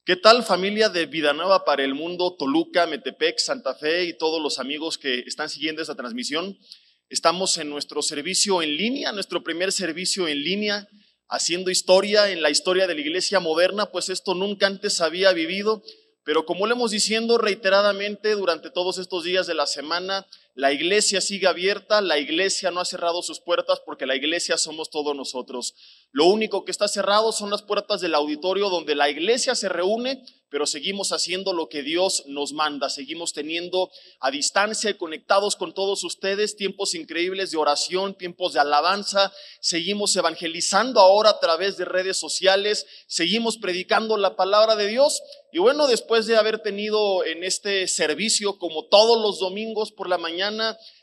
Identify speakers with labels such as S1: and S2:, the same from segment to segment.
S1: ¿Qué tal, familia de Vida Nueva para el Mundo, Toluca, Metepec, Santa Fe y todos los amigos que están siguiendo esta transmisión? Estamos en nuestro servicio en línea, nuestro primer servicio en línea, haciendo historia en la historia de la iglesia moderna, pues esto nunca antes había vivido, pero como lo hemos diciendo reiteradamente durante todos estos días de la semana, la iglesia sigue abierta, la iglesia no ha cerrado sus puertas porque la iglesia somos todos nosotros. Lo único que está cerrado son las puertas del auditorio donde la iglesia se reúne, pero seguimos haciendo lo que Dios nos manda. Seguimos teniendo a distancia y conectados con todos ustedes tiempos increíbles de oración, tiempos de alabanza. Seguimos evangelizando ahora a través de redes sociales. Seguimos predicando la palabra de Dios. Y bueno, después de haber tenido en este servicio, como todos los domingos por la mañana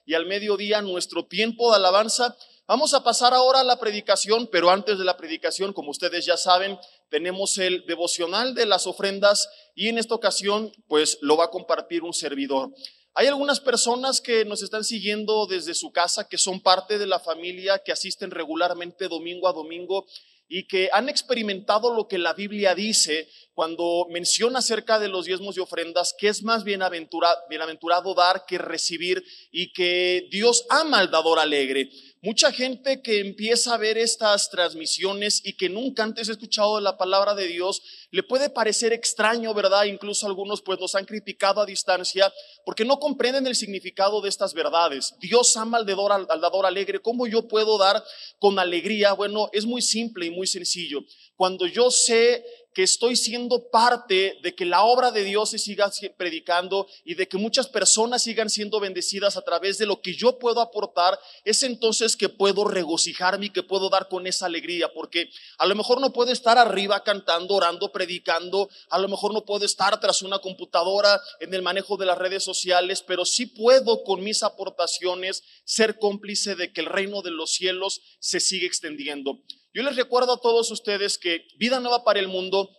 S1: y al mediodía, nuestro tiempo de alabanza, vamos a pasar ahora a la predicación, pero antes de la predicación, como ustedes ya saben, tenemos el devocional de las ofrendas y en esta ocasión, pues lo va a compartir un servidor. Hay algunas personas que nos están siguiendo desde su casa, que son parte de la familia, que asisten regularmente domingo a domingo y que han experimentado lo que la Biblia dice cuando menciona acerca de los diezmos y ofrendas, que es más bienaventurado dar que recibir y que Dios ama al dador alegre. Mucha gente que empieza a ver estas transmisiones y que nunca antes ha escuchado de la palabra de Dios, le puede parecer extraño, ¿verdad? Incluso algunos pues nos han criticado a distancia porque no comprenden el significado de estas verdades. Dios ama al dador alegre. ¿Cómo yo puedo dar con alegría? Bueno, es muy simple y muy sencillo. Cuando yo sé que estoy siendo parte de que la obra de Dios se siga predicando y de que muchas personas sigan siendo bendecidas a través de lo que yo puedo aportar, es entonces que puedo regocijarme y que puedo dar con esa alegría, porque a lo mejor no puedo estar arriba cantando, orando, predicando, a lo mejor no puedo estar tras una computadora en el manejo de las redes sociales, pero sí puedo con mis aportaciones ser cómplice de que el reino de los cielos se sigue extendiendo. Yo les recuerdo a todos ustedes que Vida Nueva para el Mundo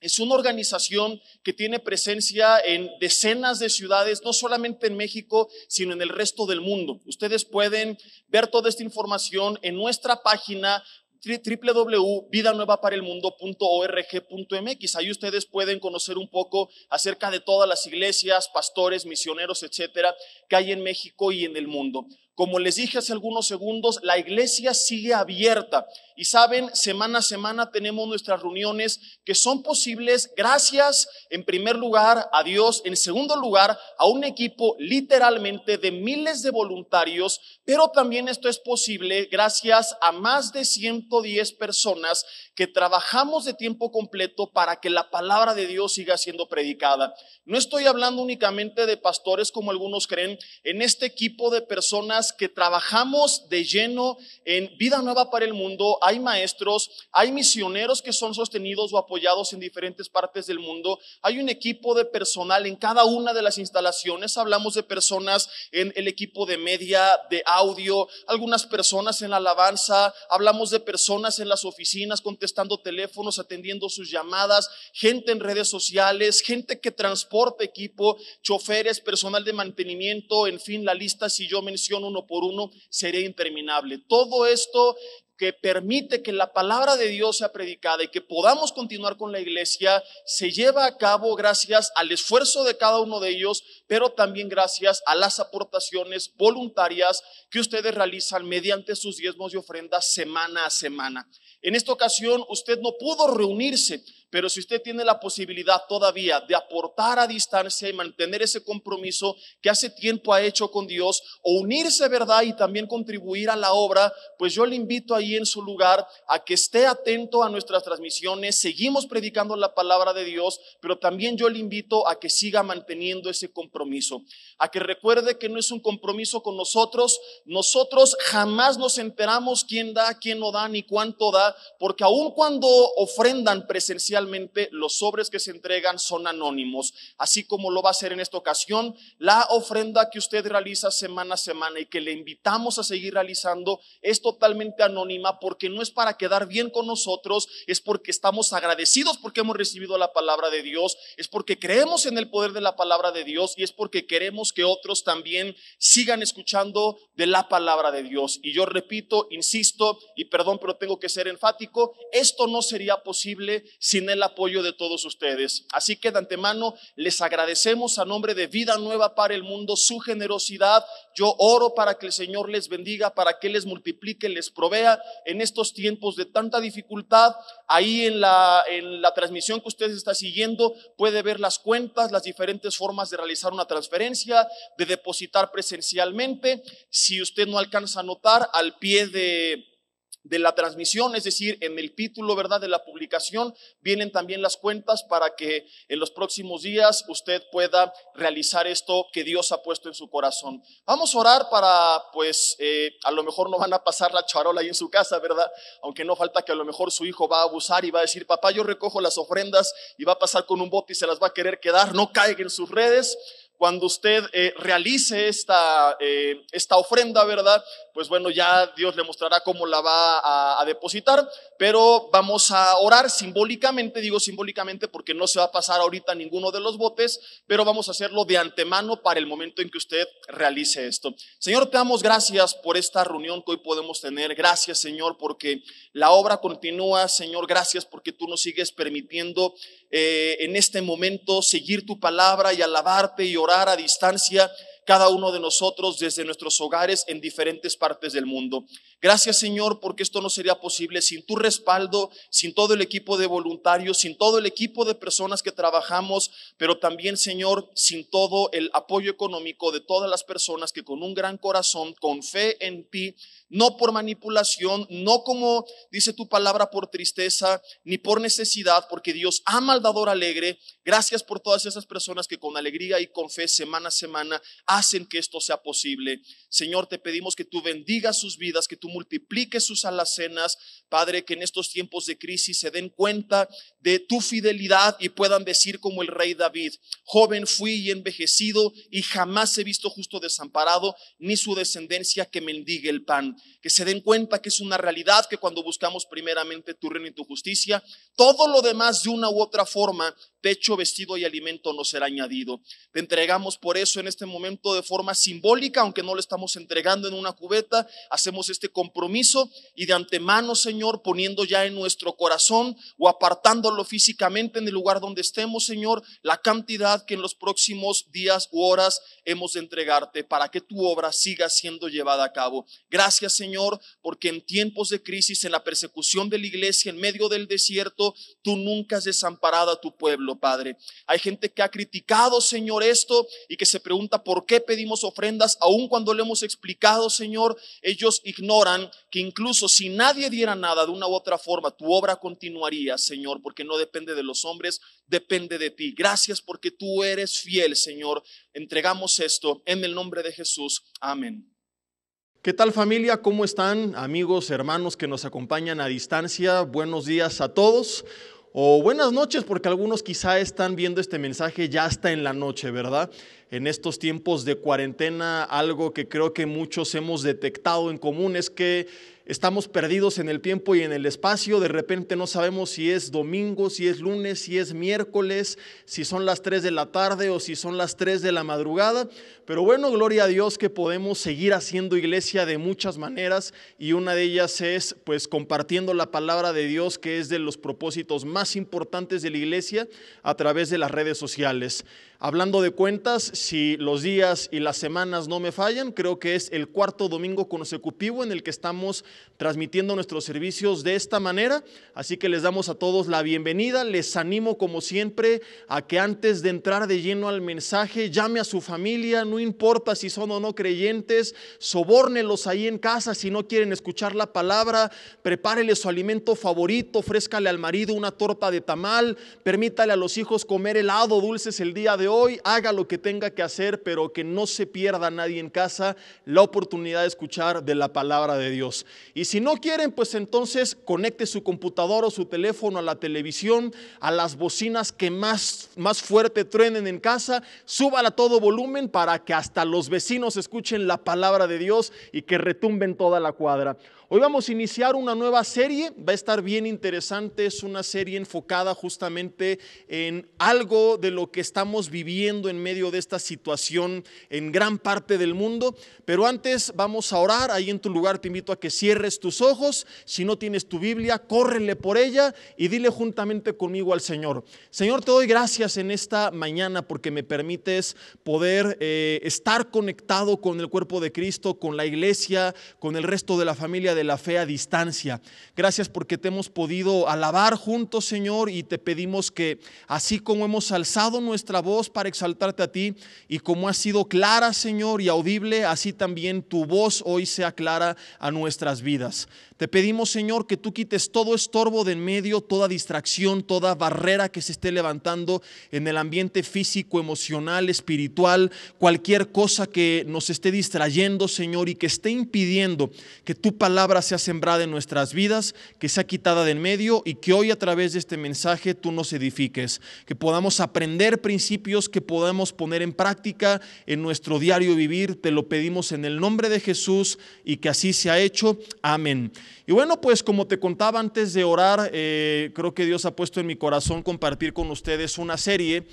S1: es una organización que tiene presencia en decenas de ciudades, no solamente en México, sino en el resto del mundo. Ustedes pueden ver toda esta información en nuestra página www.vidanuevaparelmundo.org.mx. Ahí ustedes pueden conocer un poco acerca de todas las iglesias, pastores, misioneros, etcétera, que hay en México y en el mundo. Como les dije hace algunos segundos, la iglesia sigue abierta y saben, semana a semana tenemos nuestras reuniones que son posibles gracias en primer lugar a Dios, en segundo lugar a un equipo literalmente de miles de voluntarios, pero también esto es posible gracias a más de 110 personas que trabajamos de tiempo completo para que la palabra de Dios siga siendo predicada. No estoy hablando únicamente de pastores como algunos creen, en este equipo de personas que trabajamos de lleno en Vida Nueva para el Mundo, hay maestros, hay misioneros que son sostenidos o apoyados en diferentes partes del mundo, hay un equipo de personal en cada una de las instalaciones, hablamos de personas en el equipo de media, de audio, algunas personas en la alabanza, hablamos de personas en las oficinas contestando teléfonos, atendiendo sus llamadas, gente en redes sociales, gente que transporta equipo, choferes, personal de mantenimiento, en fin, la lista si yo menciono uno por uno sería interminable. Todo esto que permite que la palabra de Dios sea predicada y que podamos continuar con la iglesia, se lleva a cabo gracias al esfuerzo de cada uno de ellos, pero también gracias a las aportaciones voluntarias que ustedes realizan mediante sus diezmos y ofrendas semana a semana. En esta ocasión usted no pudo reunirse, pero si usted tiene la posibilidad todavía de aportar a distancia y mantener ese compromiso que hace tiempo ha hecho con Dios, o unirse, ¿verdad? Y también contribuir a la obra, pues yo le invito ahí en su lugar a que esté atento a nuestras transmisiones. Seguimos predicando la palabra de Dios, pero también yo le invito a que siga manteniendo ese compromiso, a que recuerde que no es un compromiso con nosotros. Nosotros jamás nos enteramos quién da, quién no da, ni cuánto da, porque aun cuando ofrendan presencialmente, los sobres que se entregan son anónimos, así como lo va a hacer en esta ocasión. La ofrenda que usted realiza semana a semana y que le invitamos a seguir realizando es totalmente anónima, porque no es para quedar bien con nosotros, es porque estamos agradecidos porque hemos recibido la palabra de Dios, es porque creemos en el poder de la palabra de Dios y es porque queremos que otros también sigan escuchando de la palabra de Dios. Y yo repito, insisto, y perdón, pero tengo que ser enfático, esto no sería posible sin sin el apoyo de todos ustedes. Así que de antemano les agradecemos a nombre de Vida Nueva para el Mundo su generosidad. Yo oro para que el Señor les bendiga, para que les multiplique, les provea en estos tiempos de tanta dificultad. Ahí en la transmisión que usted está siguiendo puede ver las cuentas, las diferentes formas de realizar una transferencia, de depositar presencialmente. Si usted no alcanza a notar, al pie de la transmisión, es decir, en el título, ¿verdad?, de la publicación, vienen también las cuentas para que en los próximos días usted pueda realizar esto que Dios ha puesto en su corazón. Vamos a orar para, pues, a lo mejor no van a pasar la charola ahí en su casa, ¿verdad? Aunque no falta que a lo mejor su hijo va a abusar y va a decir, papá, yo recojo las ofrendas, y va a pasar con un bote y se las va a querer quedar. No caiga en sus redes. Cuando usted realice esta ofrenda, ¿verdad? Pues bueno, ya Dios le mostrará cómo la va a depositar, pero vamos a orar simbólicamente, digo simbólicamente porque no se va a pasar ahorita ninguno de los botes, pero vamos a hacerlo de antemano para el momento en que usted realice esto. Señor, te damos gracias por esta reunión que hoy podemos tener. Gracias, Señor, porque la obra continúa. Señor, gracias porque tú nos sigues permitiendo en este momento seguir tu palabra y alabarte y orar a distancia, cada uno de nosotros desde nuestros hogares en diferentes partes del mundo. Gracias, Señor, porque esto no sería posible sin tu respaldo, sin todo el equipo de voluntarios, sin todo el equipo de personas que trabajamos, pero también, Señor, sin todo el apoyo económico de todas las personas que con un gran corazón, con fe en ti, no por manipulación, no como dice tu palabra por tristeza, ni por necesidad, porque Dios ama al dador alegre. Gracias por todas esas personas que con alegría y con fe semana a semana hacen que esto sea posible. Señor, te pedimos que tú bendigas sus vidas, que tú multipliques sus alacenas, Padre, que en estos tiempos de crisis se den cuenta de tu fidelidad y puedan decir como el rey David: joven fui y envejecido y jamás he visto justo desamparado, ni su descendencia que mendigue el pan. Que se den cuenta que es una realidad, que cuando buscamos primeramente tu reino y tu justicia, todo lo demás de una u otra forma, techo, vestido y alimento, nos será añadido. Te entregamos por eso en este momento de forma simbólica, aunque no lo estamos entregando en una cubeta, hacemos este compromiso y de antemano, Señor, poniendo ya en nuestro corazón o apartándolo físicamente en el lugar donde estemos, Señor, la cantidad que en los próximos días u horas hemos de entregarte para que tu obra siga siendo llevada a cabo. Gracias, Señor, porque en tiempos de crisis, en la persecución de la iglesia, en medio del desierto, tú nunca has desamparado a tu pueblo, Padre. Hay gente que ha criticado, Señor, esto y que se pregunta por qué pedimos ofrendas, aun cuando le hemos explicado, Señor. Ellos ignoran que incluso si nadie diera nada de una u otra forma, tu obra continuaría, Señor, porque no depende de los hombres, depende de ti. Gracias porque tú eres fiel, Señor. Entregamos esto en el nombre de Jesús. Amén. ¿Qué tal, familia? ¿Cómo están? Amigos, hermanos que nos acompañan a distancia, buenos días a todos. O buenas noches, porque algunos quizá están viendo este mensaje ya hasta en la noche, ¿verdad? En estos tiempos de cuarentena, algo que creo que muchos hemos detectado en común es que estamos perdidos en el tiempo y en el espacio. De repente no sabemos si es domingo, si es lunes, si es miércoles, si son las 3 de la tarde o si son las 3 de la madrugada. Pero bueno, gloria a Dios que podemos seguir haciendo iglesia de muchas maneras, y una de ellas es pues compartiendo la palabra de Dios, que es de los propósitos más importantes de la iglesia, a través de las redes sociales. Hablando de cuentas, si los días y las semanas no me fallan, creo que es el cuarto domingo consecutivo en el que estamos transmitiendo nuestros servicios de esta manera. Así que les damos a todos la bienvenida. Les animo como siempre a que antes de entrar de lleno al mensaje, llame a su familia, no importa si son o no creyentes, sobórnelos ahí en casa. Si no quieren escuchar la palabra, prepárele su alimento favorito, ofrézcale al marido una torta de tamal, permítale a los hijos comer helado, dulces el día de hoy, haga lo que tenga que hacer, pero que no se pierda nadie en casa la oportunidad de escuchar de la palabra de Dios. Y si no quieren, pues entonces conecte su computadora o su teléfono a la televisión, a las bocinas que más fuerte truenen en casa, súbala a todo volumen para que hasta los vecinos escuchen la palabra de Dios y que retumbe en toda la cuadra. Hoy vamos a iniciar una nueva serie, va a estar bien interesante, es una serie enfocada justamente en algo de lo que estamos viviendo en medio de esta situación en gran parte del mundo, pero antes vamos a orar. Ahí en tu lugar te invito a que cierres tus ojos. Si no tienes tu Biblia, córrele por ella y dile juntamente conmigo al Señor: Señor, te doy gracias en esta mañana porque me permites poder estar conectado con el cuerpo de Cristo, con la iglesia, con el resto de la familia de la fe a distancia. Gracias porque te hemos podido alabar juntos, Señor, y te pedimos que así como hemos alzado nuestra voz para exaltarte a ti y como ha sido clara, Señor, y audible, así también tu voz hoy sea clara a nuestras vidas. Te pedimos, Señor, que tú quites todo estorbo de en medio, toda distracción, toda barrera que se esté levantando en el ambiente físico, emocional, espiritual, cualquier cosa que nos esté distrayendo, Señor, y que esté impidiendo que tu palabra sea sembrada en nuestras vidas, que sea quitada de en medio y que hoy a través de este mensaje tú nos edifiques, que podamos aprender principios que podamos poner en práctica en nuestro diario vivir. Te lo pedimos en el nombre de Jesús y que así sea hecho. Amén. Y bueno, pues como te contaba antes de orar, creo que Dios ha puesto en mi corazón compartir con ustedes una serie.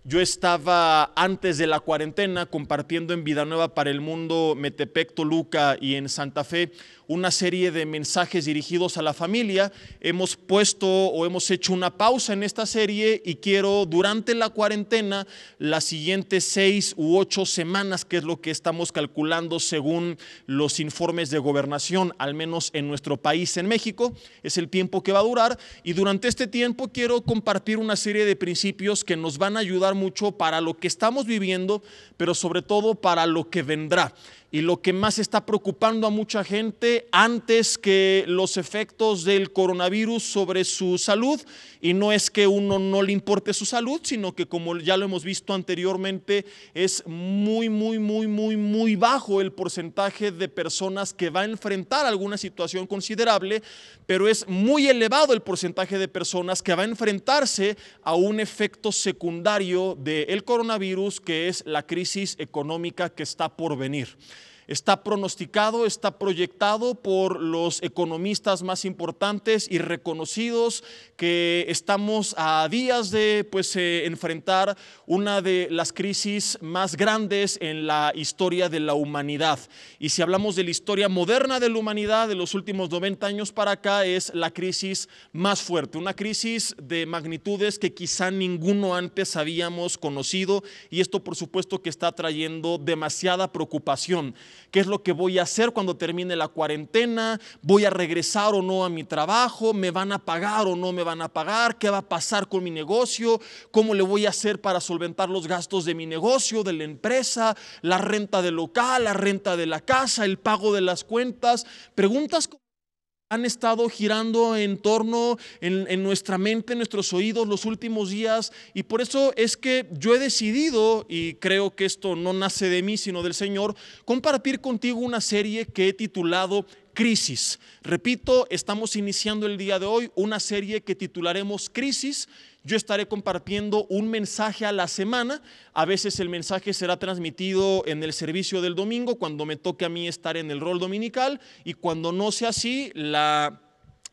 S1: Yo estaba antes de la cuarentena compartiendo en Vida Nueva para el Mundo, Metepec, Toluca y en Santa Fe una serie de mensajes dirigidos a la familia. Hemos puesto o hemos hecho una pausa en esta serie y quiero durante la cuarentena, las siguientes 6 u 8 semanas, que es lo que estamos calculando según los informes de gobernación, al menos en nuestro país, en México, es el tiempo que va a durar. Y durante este tiempo quiero compartir una serie de principios que nos van a ayudar mucho para lo que estamos viviendo, pero sobre todo para lo que vendrá. Y lo que más está preocupando a mucha gente antes que los efectos del coronavirus sobre su salud, y no es que uno no le importe su salud, sino que como ya lo hemos visto anteriormente, es muy bajo el porcentaje de personas que va a enfrentar alguna situación considerable, pero es muy elevado el porcentaje de personas que va a enfrentarse a un efecto secundario del coronavirus, que es la crisis económica que está por venir. Está pronosticado, está proyectado por los economistas más importantes y reconocidos que estamos a días de enfrentar una de las crisis más grandes en la historia de la humanidad. Y si hablamos de la historia moderna de la humanidad, de los últimos 90 años para acá, es la crisis más fuerte, una crisis de magnitudes que quizá ninguno antes habíamos conocido, y esto por supuesto que está trayendo demasiada preocupación. ¿Qué es lo que voy a hacer cuando termine la cuarentena? ¿Voy a regresar o no a mi trabajo? ¿Me van a pagar o no me van a pagar? ¿Qué va a pasar con mi negocio? ¿Cómo le voy a hacer para solventar los gastos de mi negocio, de la empresa, la renta del local, la renta de la casa, el pago de las cuentas? Preguntas han estado girando en torno en nuestra mente, en nuestros oídos los últimos días, y por eso es que yo he decidido, y creo que esto no nace de mí sino del Señor, compartir contigo una serie que he titulado Crisis. Repito, estamos iniciando el día de hoy una serie que titularemos Crisis. Yo estaré compartiendo un mensaje a la semana. A veces el mensaje será transmitido en el servicio del domingo, cuando me toque a mí estar en el rol dominical, y cuando no sea así,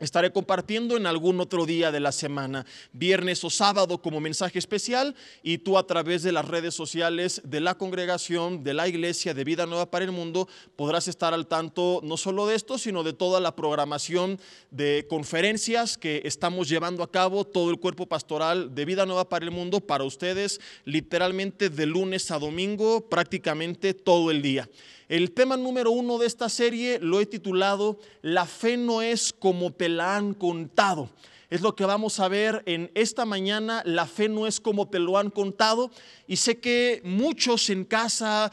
S1: estaré compartiendo en algún otro día de la semana, viernes o sábado como mensaje especial, y tú a través de las redes sociales de la congregación, de la iglesia de Vida Nueva para el Mundo, podrás estar al tanto no solo de esto, sino de toda la programación de conferencias que estamos llevando a cabo, todo el cuerpo pastoral de Vida Nueva para el Mundo, para ustedes, literalmente de lunes a domingo, prácticamente todo el día. El tema número 1 de esta serie lo he titulado La fe no es como te la han contado. Es lo que vamos a ver en esta mañana. La fe no es como te lo han contado. Y sé que muchos en casa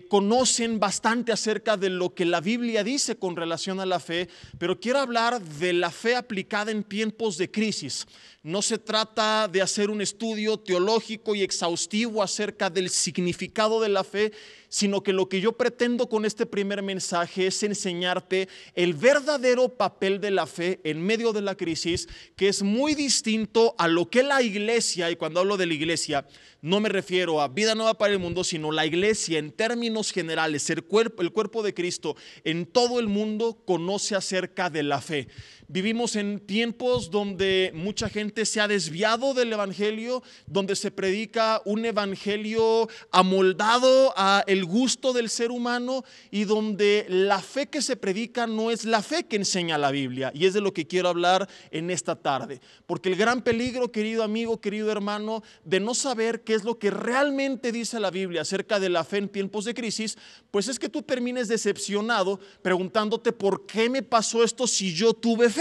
S1: conocen bastante acerca de lo que la Biblia dice con relación a la fe, pero quiero hablar de la fe aplicada en tiempos de crisis. No se trata de hacer un estudio teológico y exhaustivo acerca del significado de la fe, sino que lo que yo pretendo con este primer mensaje es enseñarte el verdadero papel de la fe en medio de la crisis, que es muy distinto a lo que la iglesia, y cuando hablo de la iglesia, no me refiero a Vida Nueva para el Mundo, sino la iglesia en términos generales, el cuerpo de Cristo en todo el mundo conoce acerca de la fe. Vivimos en tiempos donde mucha gente se ha desviado del evangelio, donde se predica un evangelio amoldado a el gusto del ser humano y donde la fe que se predica no es la fe que enseña la Biblia. Y es de lo que quiero hablar en esta tarde, porque el gran peligro, querido amigo, querido hermano, de no saber qué es lo que realmente dice la Biblia acerca de la fe en tiempos de crisis, pues es que tú termines decepcionado preguntándote por qué me pasó esto si yo tuve fe.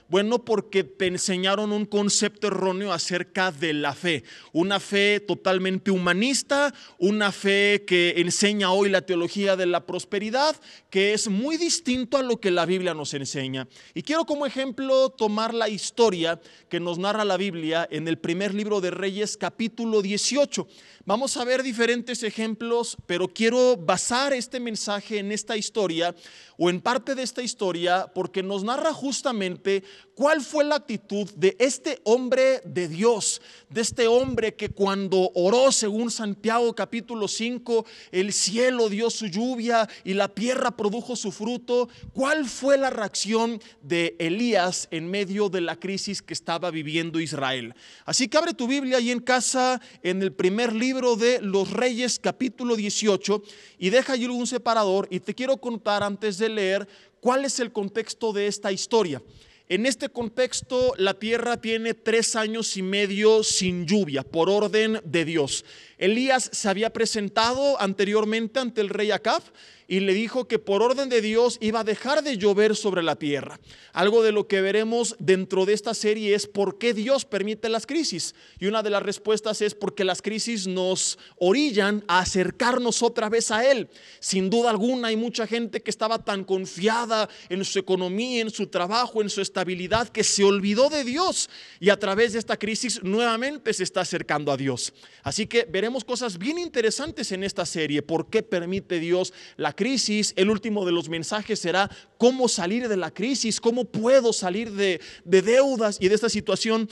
S1: Bueno, porque te enseñaron un concepto erróneo acerca de la fe, una fe totalmente humanista, una fe que enseña hoy la teología de la prosperidad, que es muy distinto a lo que la Biblia nos enseña. Y quiero como ejemplo tomar la historia que nos narra la Biblia en el primer libro de Reyes, capítulo 18. Vamos a ver diferentes ejemplos, pero quiero basar este mensaje en esta historia o en parte de esta historia porque nos narra justamente cuál fue la actitud de este hombre de Dios, de este hombre que cuando oró según Santiago capítulo 5, el cielo dio su lluvia y la tierra produjo su fruto. ¿Cuál fue la reacción de Elías en medio de la crisis que estaba viviendo Israel? Así que abre tu Biblia ahí en casa en el primer libro de los Reyes capítulo 18 y deja allí un separador y te quiero contar antes de leer cuál es el contexto de esta historia. En este contexto, la tierra tiene 3 años y medio sin lluvia, por orden de Dios. Elías se había presentado anteriormente ante el rey Acab y le dijo que por orden de Dios iba a dejar de llover sobre la tierra. Algo de lo que veremos dentro de esta serie es por qué Dios permite las crisis. Y una de las respuestas es porque las crisis nos orillan a acercarnos otra vez a Él. Sin duda alguna hay mucha gente que estaba tan confiada en su economía, en su trabajo, en su estabilidad, que se olvidó de Dios y a través de esta crisis nuevamente se está acercando a Dios. Así que veremos cosas bien interesantes en esta serie. ¿Por qué permite Dios la crisis? El último de los mensajes será cómo salir de la crisis, cómo puedo salir de deudas y de esta situación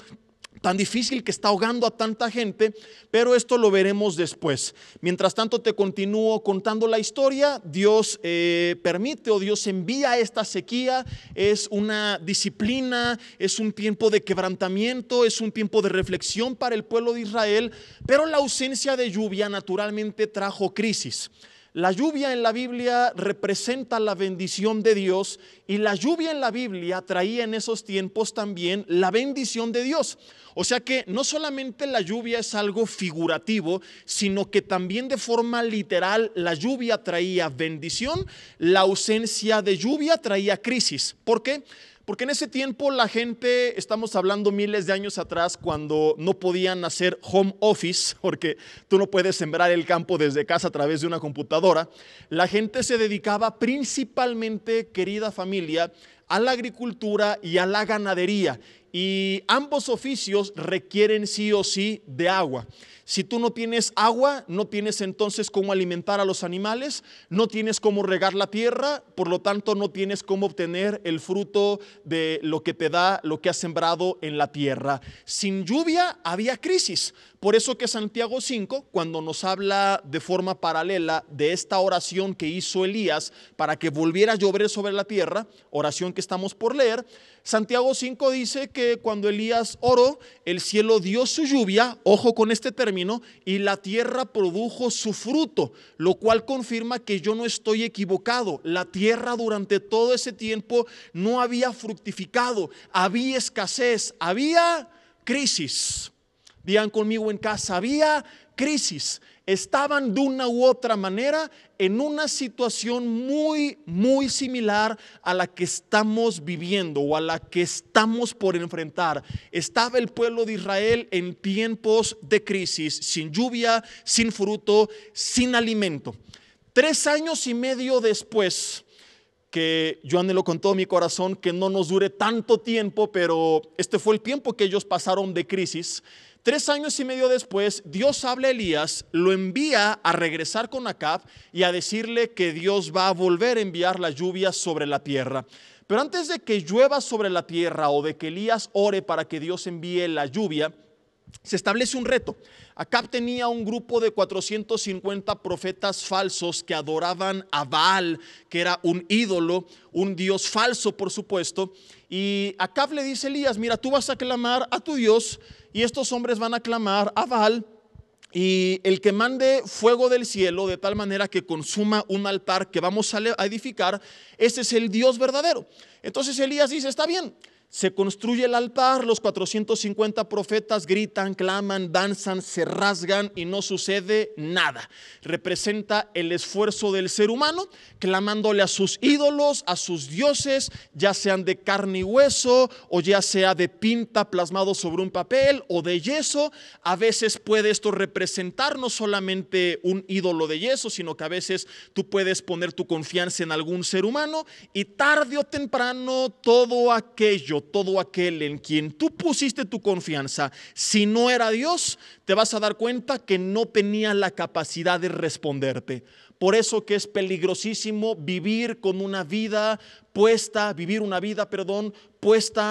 S1: tan difícil que está ahogando a tanta gente, pero esto lo veremos después. Mientras tanto te continúo contando la historia. Dios permite o Dios envía esta sequía, es una disciplina, es un tiempo de quebrantamiento, es un tiempo de reflexión para el pueblo de Israel, pero la ausencia de lluvia naturalmente trajo crisis. La lluvia en la Biblia representa la bendición de Dios y la lluvia en la Biblia traía en esos tiempos también la bendición de Dios. O sea que no solamente la lluvia es algo figurativo, sino que también de forma literal la lluvia traía bendición, la ausencia de lluvia traía crisis. ¿Por qué? Porque en ese tiempo la gente, estamos hablando miles de años atrás, cuando no podían hacer home office, porque tú no puedes sembrar el campo desde casa a través de una computadora, la gente se dedicaba principalmente, querida familia, a la agricultura y a la ganadería. Y ambos oficios requieren sí o sí de agua. Si tú no tienes agua, no tienes entonces cómo alimentar a los animales, no tienes cómo regar la tierra, por lo tanto no tienes cómo obtener el fruto de lo que te da lo que has sembrado en la tierra. Sin lluvia había crisis. Por eso que Santiago 5, cuando nos habla de forma paralela de esta oración que hizo Elías para que volviera a llover sobre la tierra, oración que estamos por leer, Santiago 5 dice que cuando Elías oró, el cielo dio su lluvia, ojo con este término, y la tierra produjo su fruto, lo cual confirma que yo no estoy equivocado. La tierra durante todo ese tiempo no había fructificado, había escasez, había crisis. Digan conmigo en casa, había crisis. Estaban de una u otra manera en una situación muy similar a la que estamos viviendo o a la que estamos por enfrentar. Estaba el pueblo de Israel en tiempos de crisis, sin lluvia, sin fruto, sin alimento. 3 años y medio después, que yo anhelo con todo mi corazón que no nos dure tanto tiempo, pero este fue el tiempo que ellos pasaron de crisis. 3 años y medio después, Dios habla a Elías, lo envía a regresar con Acab y a decirle que Dios va a volver a enviar la lluvia sobre la tierra. Pero antes de que llueva sobre la tierra o de que Elías ore para que Dios envíe la lluvia, se establece un reto. Acab tenía un grupo de 450 profetas falsos que adoraban a Baal, que era un ídolo, un dios falso por supuesto. Y Acab le dice a Elías, mira, tú vas a clamar a tu Dios y estos hombres van a clamar a Baal, y el que mande fuego del cielo de tal manera que consuma un altar que vamos a edificar, ese es el Dios verdadero. Entonces Elías dice, está bien. Se construye el altar, los 450 profetas gritan, claman, danzan, se rasgan y no sucede nada. Representa el esfuerzo del ser humano clamándole a sus ídolos, a sus dioses, ya sean de carne y hueso o ya sea de pinta plasmado sobre un papel o de yeso. A veces puede esto representar no solamente un ídolo de yeso, sino que a veces tú puedes poner tu confianza en algún ser humano y tarde o temprano todo aquel en quien tú pusiste tu confianza, si no era Dios, te vas a dar cuenta que no tenía la capacidad de responderte. Por eso que es peligrosísimo vivir una vida puesta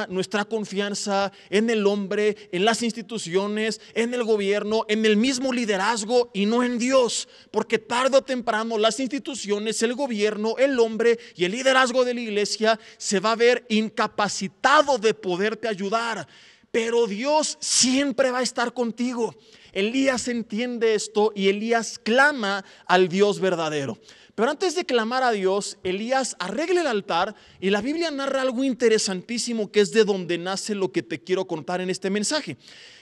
S1: nuestra confianza en el hombre, en las instituciones, en el gobierno, en el mismo liderazgo y no en Dios. Porque tarde o temprano las instituciones, el gobierno, el hombre y el liderazgo de la iglesia se va a ver incapacitado de poderte ayudar. Pero Dios siempre va a estar contigo. Elías entiende esto y Elías clama al Dios verdadero. Pero antes de clamar a Dios, Elías arregla el altar y la Biblia narra algo interesantísimo que es de donde nace lo que te quiero contar en este mensaje.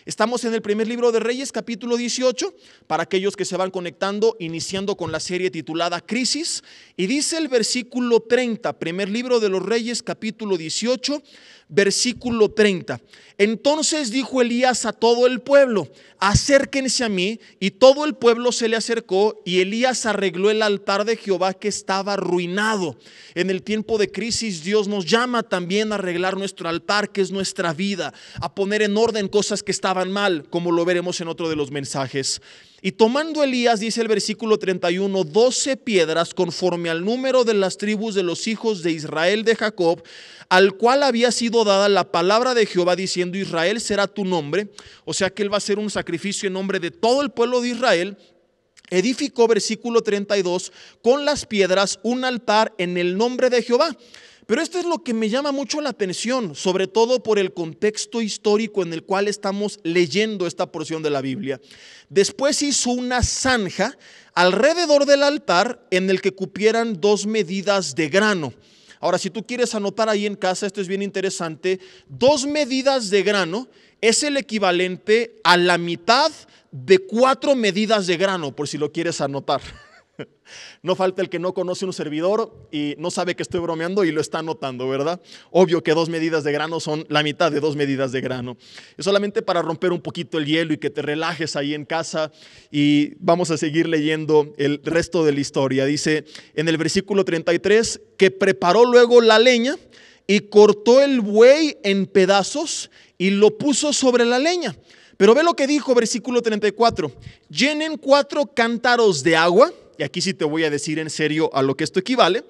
S1: Estamos en el primer libro de Reyes, capítulo 18, para aquellos que se van conectando, iniciando con la serie titulada Crisis. Y dice el versículo 30, primer libro de los Reyes, capítulo 18, versículo 30. Entonces dijo Elías a todo el pueblo, acérquense a mí, y todo el pueblo se le acercó, y Elías arregló el altar de Jehová que estaba arruinado. En el tiempo de crisis Dios nos llama también a arreglar nuestro altar, que es nuestra vida, a poner en orden cosas que estaban mal, como lo veremos en otro de los mensajes. Y tomando Elías, dice el versículo 31, 12 piedras conforme al número de las tribus de los hijos de Israel de Jacob, al cual había sido dada la palabra de Jehová diciendo, Israel será tu nombre. O sea que él va a hacer un sacrificio en nombre de todo el pueblo de Israel. Edificó, versículo 32, con las piedras un altar en el nombre de Jehová. Pero esto es lo que me llama mucho la atención, sobre todo por el contexto histórico en el cual estamos leyendo esta porción de la Biblia. Después hizo una zanja alrededor del altar en el que cupieran 2 medidas de grano. Ahora, si tú quieres anotar ahí en casa, esto es bien interesante. 2 medidas de grano es el equivalente a la mitad de 4 medidas de grano, por si lo quieres anotar. No falta el que no conoce un servidor y no sabe que estoy bromeando y lo está anotando, ¿verdad? Obvio que 2 medidas de grano son la mitad de 2 medidas de grano. Es solamente para romper un poquito el hielo y que te relajes ahí en casa, y vamos a seguir leyendo el resto de la historia. Dice en el versículo 33 que preparó luego la leña y cortó el buey en pedazos y lo puso sobre la leña. Pero ve lo que dijo, versículo 34, llenen 4 cántaros de agua. Y aquí sí te voy a decir en serio a lo que esto equivale.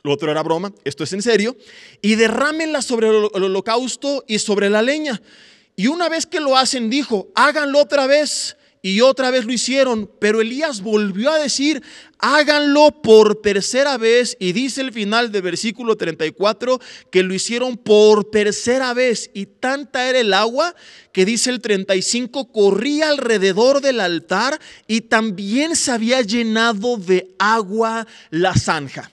S1: Lo otro era broma, esto es en serio. Y derrámenla sobre el holocausto y sobre la leña. Y una vez que lo hacen, dijo, háganlo otra vez. Y otra vez lo hicieron. Pero Elías volvió a decir, háganlo por tercera vez. Y dice el final del versículo 34 que lo hicieron por tercera vez. Y tanta era el agua que dice el 35, corría alrededor del altar y también se había llenado de agua la zanja.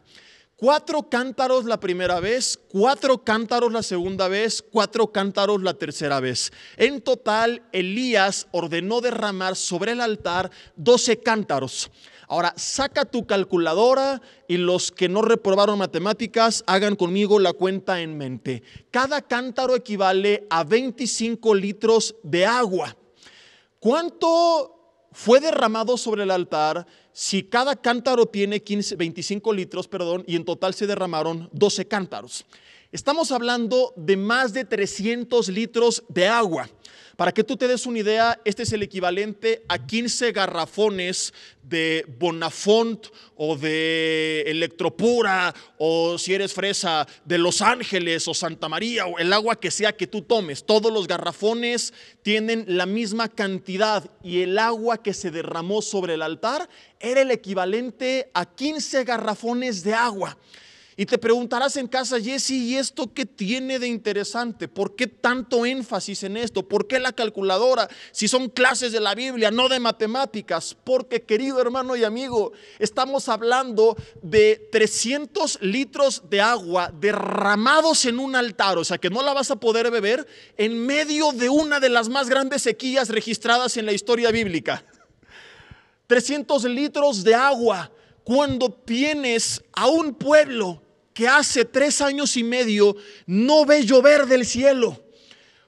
S1: 4 cántaros la primera vez, 4 cántaros la segunda vez, 4 cántaros la tercera vez. En total, Elías ordenó derramar sobre el altar 12 cántaros. Ahora, saca tu calculadora y los que no reprobaron matemáticas, hagan conmigo la cuenta en mente. Cada cántaro equivale a 25 litros de agua. ¿Cuánto fue derramado sobre el altar. Si cada cántaro tiene 25 litros, y en total se derramaron 12 cántaros. Estamos hablando de más de 300 litros de agua. Para que tú te des una idea, este es el equivalente a 15 garrafones de Bonafont o de Electropura, o si eres fresa, de Los Ángeles o Santa María, o el agua que sea que tú tomes. Todos los garrafones tienen la misma cantidad, y el agua que se derramó sobre el altar era el equivalente a 15 garrafones de agua. Y te preguntarás en casa: Jesse, ¿y esto qué tiene de interesante? ¿Por qué tanto énfasis en esto? ¿Por qué la calculadora? Si son clases de la Biblia, no de matemáticas. Porque, querido hermano y amigo, estamos hablando de 300 litros de agua derramados en un altar. O sea que no la vas a poder beber en medio de una de las más grandes sequías registradas en la historia bíblica. 300 litros de agua cuando tienes a un pueblo que hace 3 años y medio no ve llover del cielo.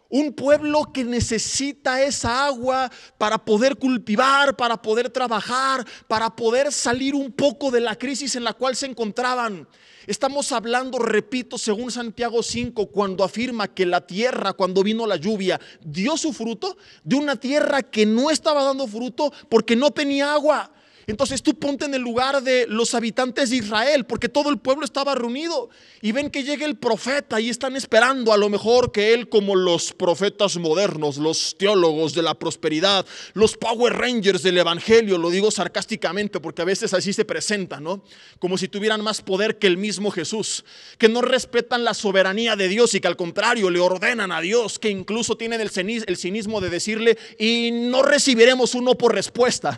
S1: Un pueblo que necesita esa agua para poder cultivar, para poder trabajar, para poder salir un poco de la crisis en la cual se encontraban. Estamos hablando, repito, según Santiago 5, cuando afirma que la tierra, cuando vino la lluvia, dio su fruto, de una tierra que no estaba dando fruto porque no tenía agua. Entonces tú ponte en el lugar de los habitantes de Israel, porque todo el pueblo estaba reunido y ven que llega el profeta y están esperando a lo mejor que él, como los profetas modernos, los teólogos de la prosperidad, los Power Rangers del evangelio, lo digo sarcásticamente porque a veces así se presentan, ¿no? Como si tuvieran más poder que el mismo Jesús, que no respetan la soberanía de Dios y que al contrario le ordenan a Dios, que incluso tienen el cinismo de decirle: y no recibiremos un no por respuesta.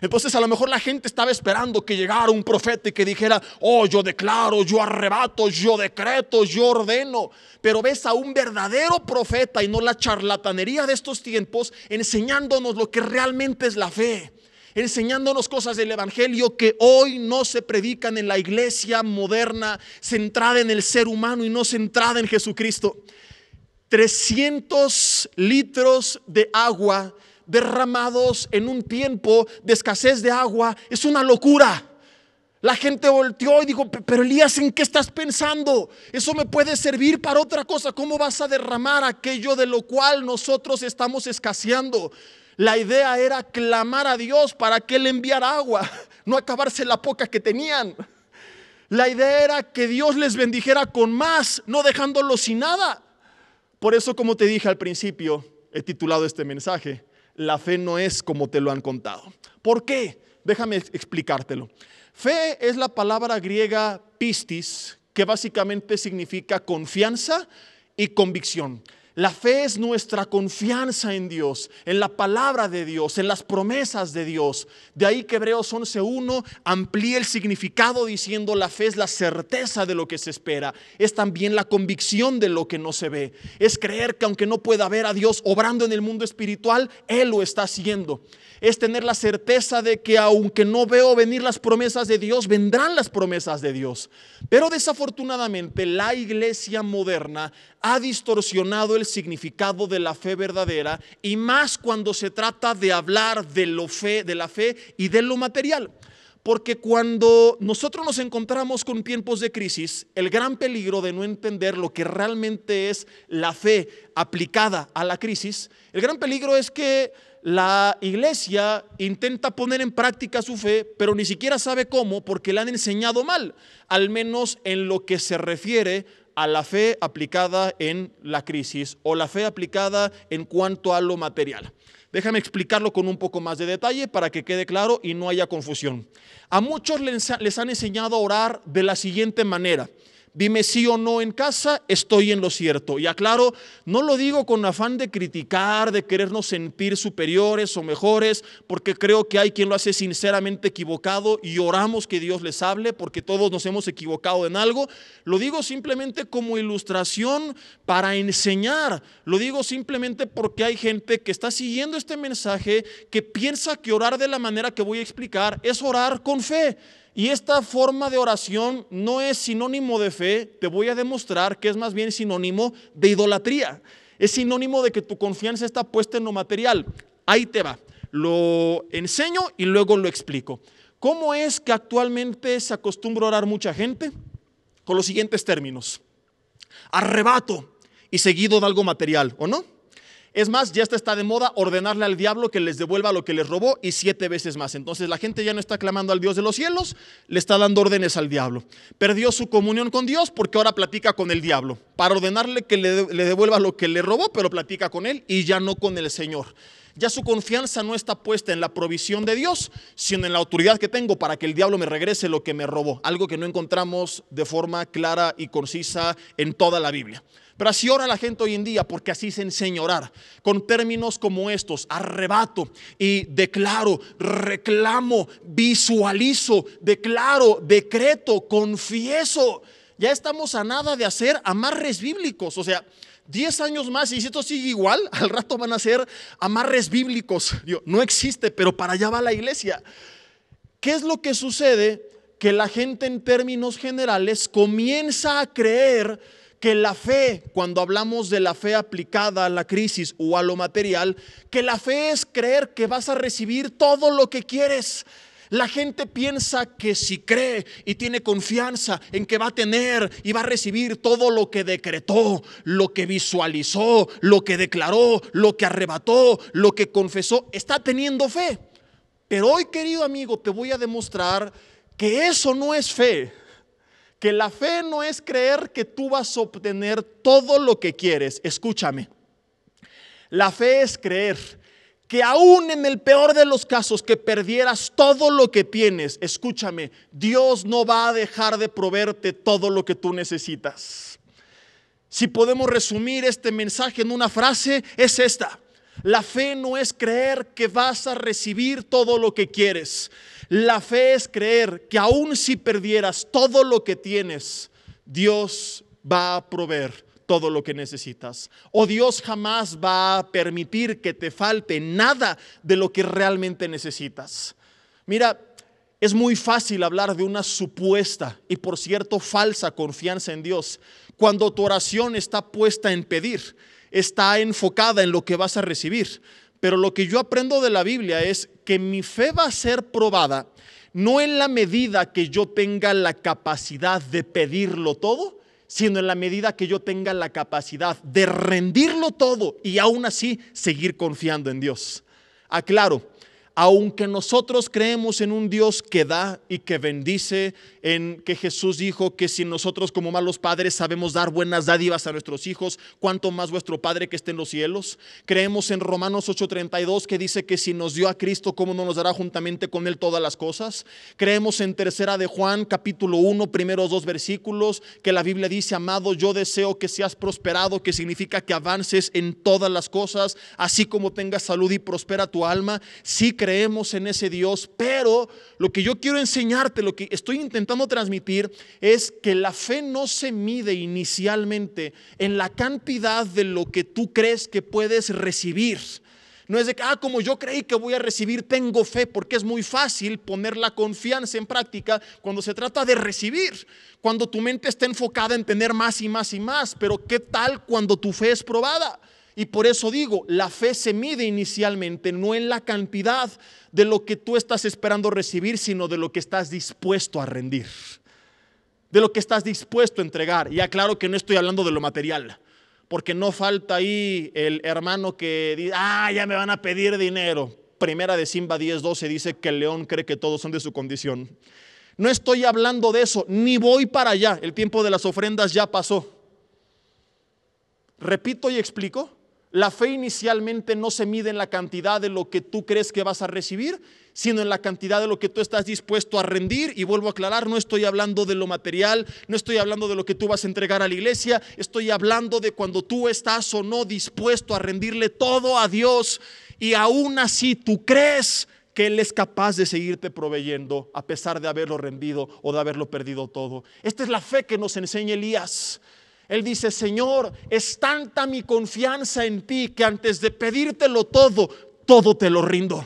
S1: Entonces a lo mejor la gente estaba esperando que llegara un profeta y que dijera: oh, yo declaro, yo arrebato, yo decreto, yo ordeno. Pero ves a un verdadero profeta y no la charlatanería de estos tiempos, enseñándonos lo que realmente es la fe, enseñándonos cosas del evangelio que hoy no se predican en la iglesia moderna, centrada en el ser humano y no centrada en Jesucristo. 300 litros de agua derramados en un tiempo de escasez de agua es una locura. La gente volteó y dijo: pero Elías, ¿en qué estás pensando? Eso me puede servir para otra cosa. ¿Cómo vas a derramar aquello de lo cual nosotros estamos escaseando? La idea era clamar a Dios para que Él enviara agua, no acabarse la poca que tenían. La idea era que Dios les bendijera con más, no dejándolos sin nada. Por eso, como te dije al principio, he titulado este mensaje: la fe no es como te lo han contado. ¿Por qué? Déjame explicártelo. Fe es la palabra griega pistis, que básicamente significa confianza y convicción. La fe es nuestra confianza en Dios, en la palabra de Dios, en las promesas de Dios. De ahí que Hebreos 11:1 amplía el significado diciendo: la fe es la certeza de lo que se espera, es también la convicción de lo que no se ve. Es creer que aunque no pueda ver a Dios obrando en el mundo espiritual, Él lo está haciendo. Es tener la certeza de que aunque no veo venir las promesas de Dios, vendrán las promesas de Dios. Pero desafortunadamente la iglesia moderna ha distorsionado el significado de la fe verdadera, y más cuando se trata de hablar de la fe y de lo material. Porque cuando nosotros nos encontramos con tiempos de crisis, el gran peligro de no entender lo que realmente es la fe aplicada a la crisis, el gran peligro es que la iglesia intenta poner en práctica su fe, pero ni siquiera sabe cómo, porque la han enseñado mal, al menos en lo que se refiere a la fe aplicada en la crisis o la fe aplicada en cuanto a lo material. Déjame explicarlo con un poco más de detalle para que quede claro y no haya confusión. A muchos les han enseñado a orar de la siguiente manera: dime sí o no en casa, estoy en lo cierto. Y aclaro, no lo digo con afán de criticar, de querernos sentir superiores o mejores, porque creo que hay quien lo hace sinceramente equivocado y oramos que Dios les hable, porque todos nos hemos equivocado en algo. Lo digo simplemente como ilustración para enseñar. Lo digo simplemente porque hay gente que está siguiendo este mensaje que piensa que orar de la manera que voy a explicar es orar con fe. Y esta forma de oración no es sinónimo de fe. Te voy a demostrar que es más bien sinónimo de idolatría. Es sinónimo de que tu confianza está puesta en lo material. Ahí te va.
S2: lo enseño y luego lo explico. ¿Cómo es que actualmente se acostumbra a orar mucha gente? Con los siguientes términos: arrebato y seguido de algo material, ¿o no? Es más, ya está de moda ordenarle al diablo que les devuelva lo que les robó y 7 veces más. Entonces la gente ya no está clamando al Dios de los cielos, le está dando órdenes al diablo. Perdió su comunión con Dios porque ahora platica con el diablo para ordenarle que le devuelva lo que le robó, pero platica con él y ya no con el Señor. Ya su confianza no está puesta en la provisión de Dios, sino en la autoridad que tengo para que el diablo me regrese lo que me robó. Algo que no encontramos de forma clara y concisa en toda la Biblia. Pero así ora la gente hoy en día, porque así se enseña a orar, con términos como estos: arrebato y declaro, reclamo, visualizo, declaro, decreto, confieso. Ya estamos a nada de hacer amarres bíblicos. O sea, 10 años más y si esto sigue igual, al rato van a ser amarres bíblicos. No existe, pero para allá va la iglesia. ¿Qué es lo que sucede? Que la gente, en términos generales, comienza a creer que la fe, cuando hablamos de la fe aplicada a la crisis o a lo material, que la fe es creer que vas a recibir todo lo que quieres. La gente piensa que si cree y tiene confianza en que va a tener y va a recibir todo lo que decretó, lo que visualizó, lo que declaró, lo que arrebató, lo que confesó, está teniendo fe. Pero hoy, querido amigo, te voy a demostrar que eso no es fe. Que la fe no es creer que tú vas a obtener todo lo que quieres. Escúchame. La fe es creer que aún en el peor de los casos, que perdieras todo lo que tienes, escúchame, Dios no va a dejar de proveerte todo lo que tú necesitas. Si podemos resumir este mensaje en una frase, es esta: la fe no es creer que vas a recibir todo lo que quieres. La fe es creer que aun si perdieras todo lo que tienes, Dios va a proveer todo lo que necesitas. O Dios jamás va a permitir que te falte nada de lo que realmente necesitas. Mira, es muy fácil hablar de una supuesta y, por cierto, falsa confianza en Dios cuando tu oración está puesta en pedir, está enfocada en lo que vas a recibir. Pero lo que yo aprendo de la Biblia es que mi fe va a ser probada no en la medida que yo tenga la capacidad de pedirlo todo, sino en la medida que yo tenga la capacidad de rendirlo todo y aún así seguir confiando en Dios. Aclaro, aunque nosotros creemos en un Dios que da y que bendice, en que Jesús dijo que si nosotros como malos padres sabemos dar buenas dádivas a nuestros hijos, cuánto más vuestro Padre que esté en los cielos. Creemos en Romanos 8:32 que dice que si nos dio a Cristo, ¿cómo no nos dará juntamente con Él todas las cosas? Creemos en 3 de Juan capítulo 1, primeros 2 versículos, que la Biblia dice: amado, yo deseo que seas prosperado, que significa que avances en todas las cosas, así como tengas salud y prospera tu alma. Sí creemos en ese Dios, pero lo que yo quiero enseñarte, lo que estoy intentando transmitir, es que la fe no se mide inicialmente en la cantidad de lo que tú crees que puedes recibir. No es de que, como yo creí que voy a recibir, tengo fe, porque es muy fácil poner la confianza en práctica cuando se trata de recibir, cuando tu mente está enfocada en tener más y más y más. Pero ¿qué tal cuando tu fe es probada? Y por eso digo, la fe se mide inicialmente no en la cantidad de lo que tú estás esperando recibir, sino de lo que estás dispuesto a rendir, de lo que estás dispuesto a entregar. Y aclaro que no estoy hablando de lo material, porque no falta ahí el hermano que dice: ya me van a pedir dinero. Primera de Simba 10:12 dice que el león cree que todos son de su condición. No estoy hablando de eso, ni voy para allá. El tiempo de las ofrendas ya pasó. Repito y explico. La fe inicialmente no se mide en la cantidad de lo que tú crees que vas a recibir, sino en la cantidad de lo que tú estás dispuesto a rendir. Y vuelvo a aclarar, no estoy hablando de lo material, no estoy hablando de lo que tú vas a entregar a la iglesia, estoy hablando de cuando tú estás o no dispuesto a rendirle todo a Dios y aún así tú crees que Él es capaz de seguirte proveyendo a pesar de haberlo rendido o de haberlo perdido todo. Esta es la fe que nos enseña Elías. Él dice: Señor, es tanta mi confianza en ti que antes de pedírtelo todo te lo rindo.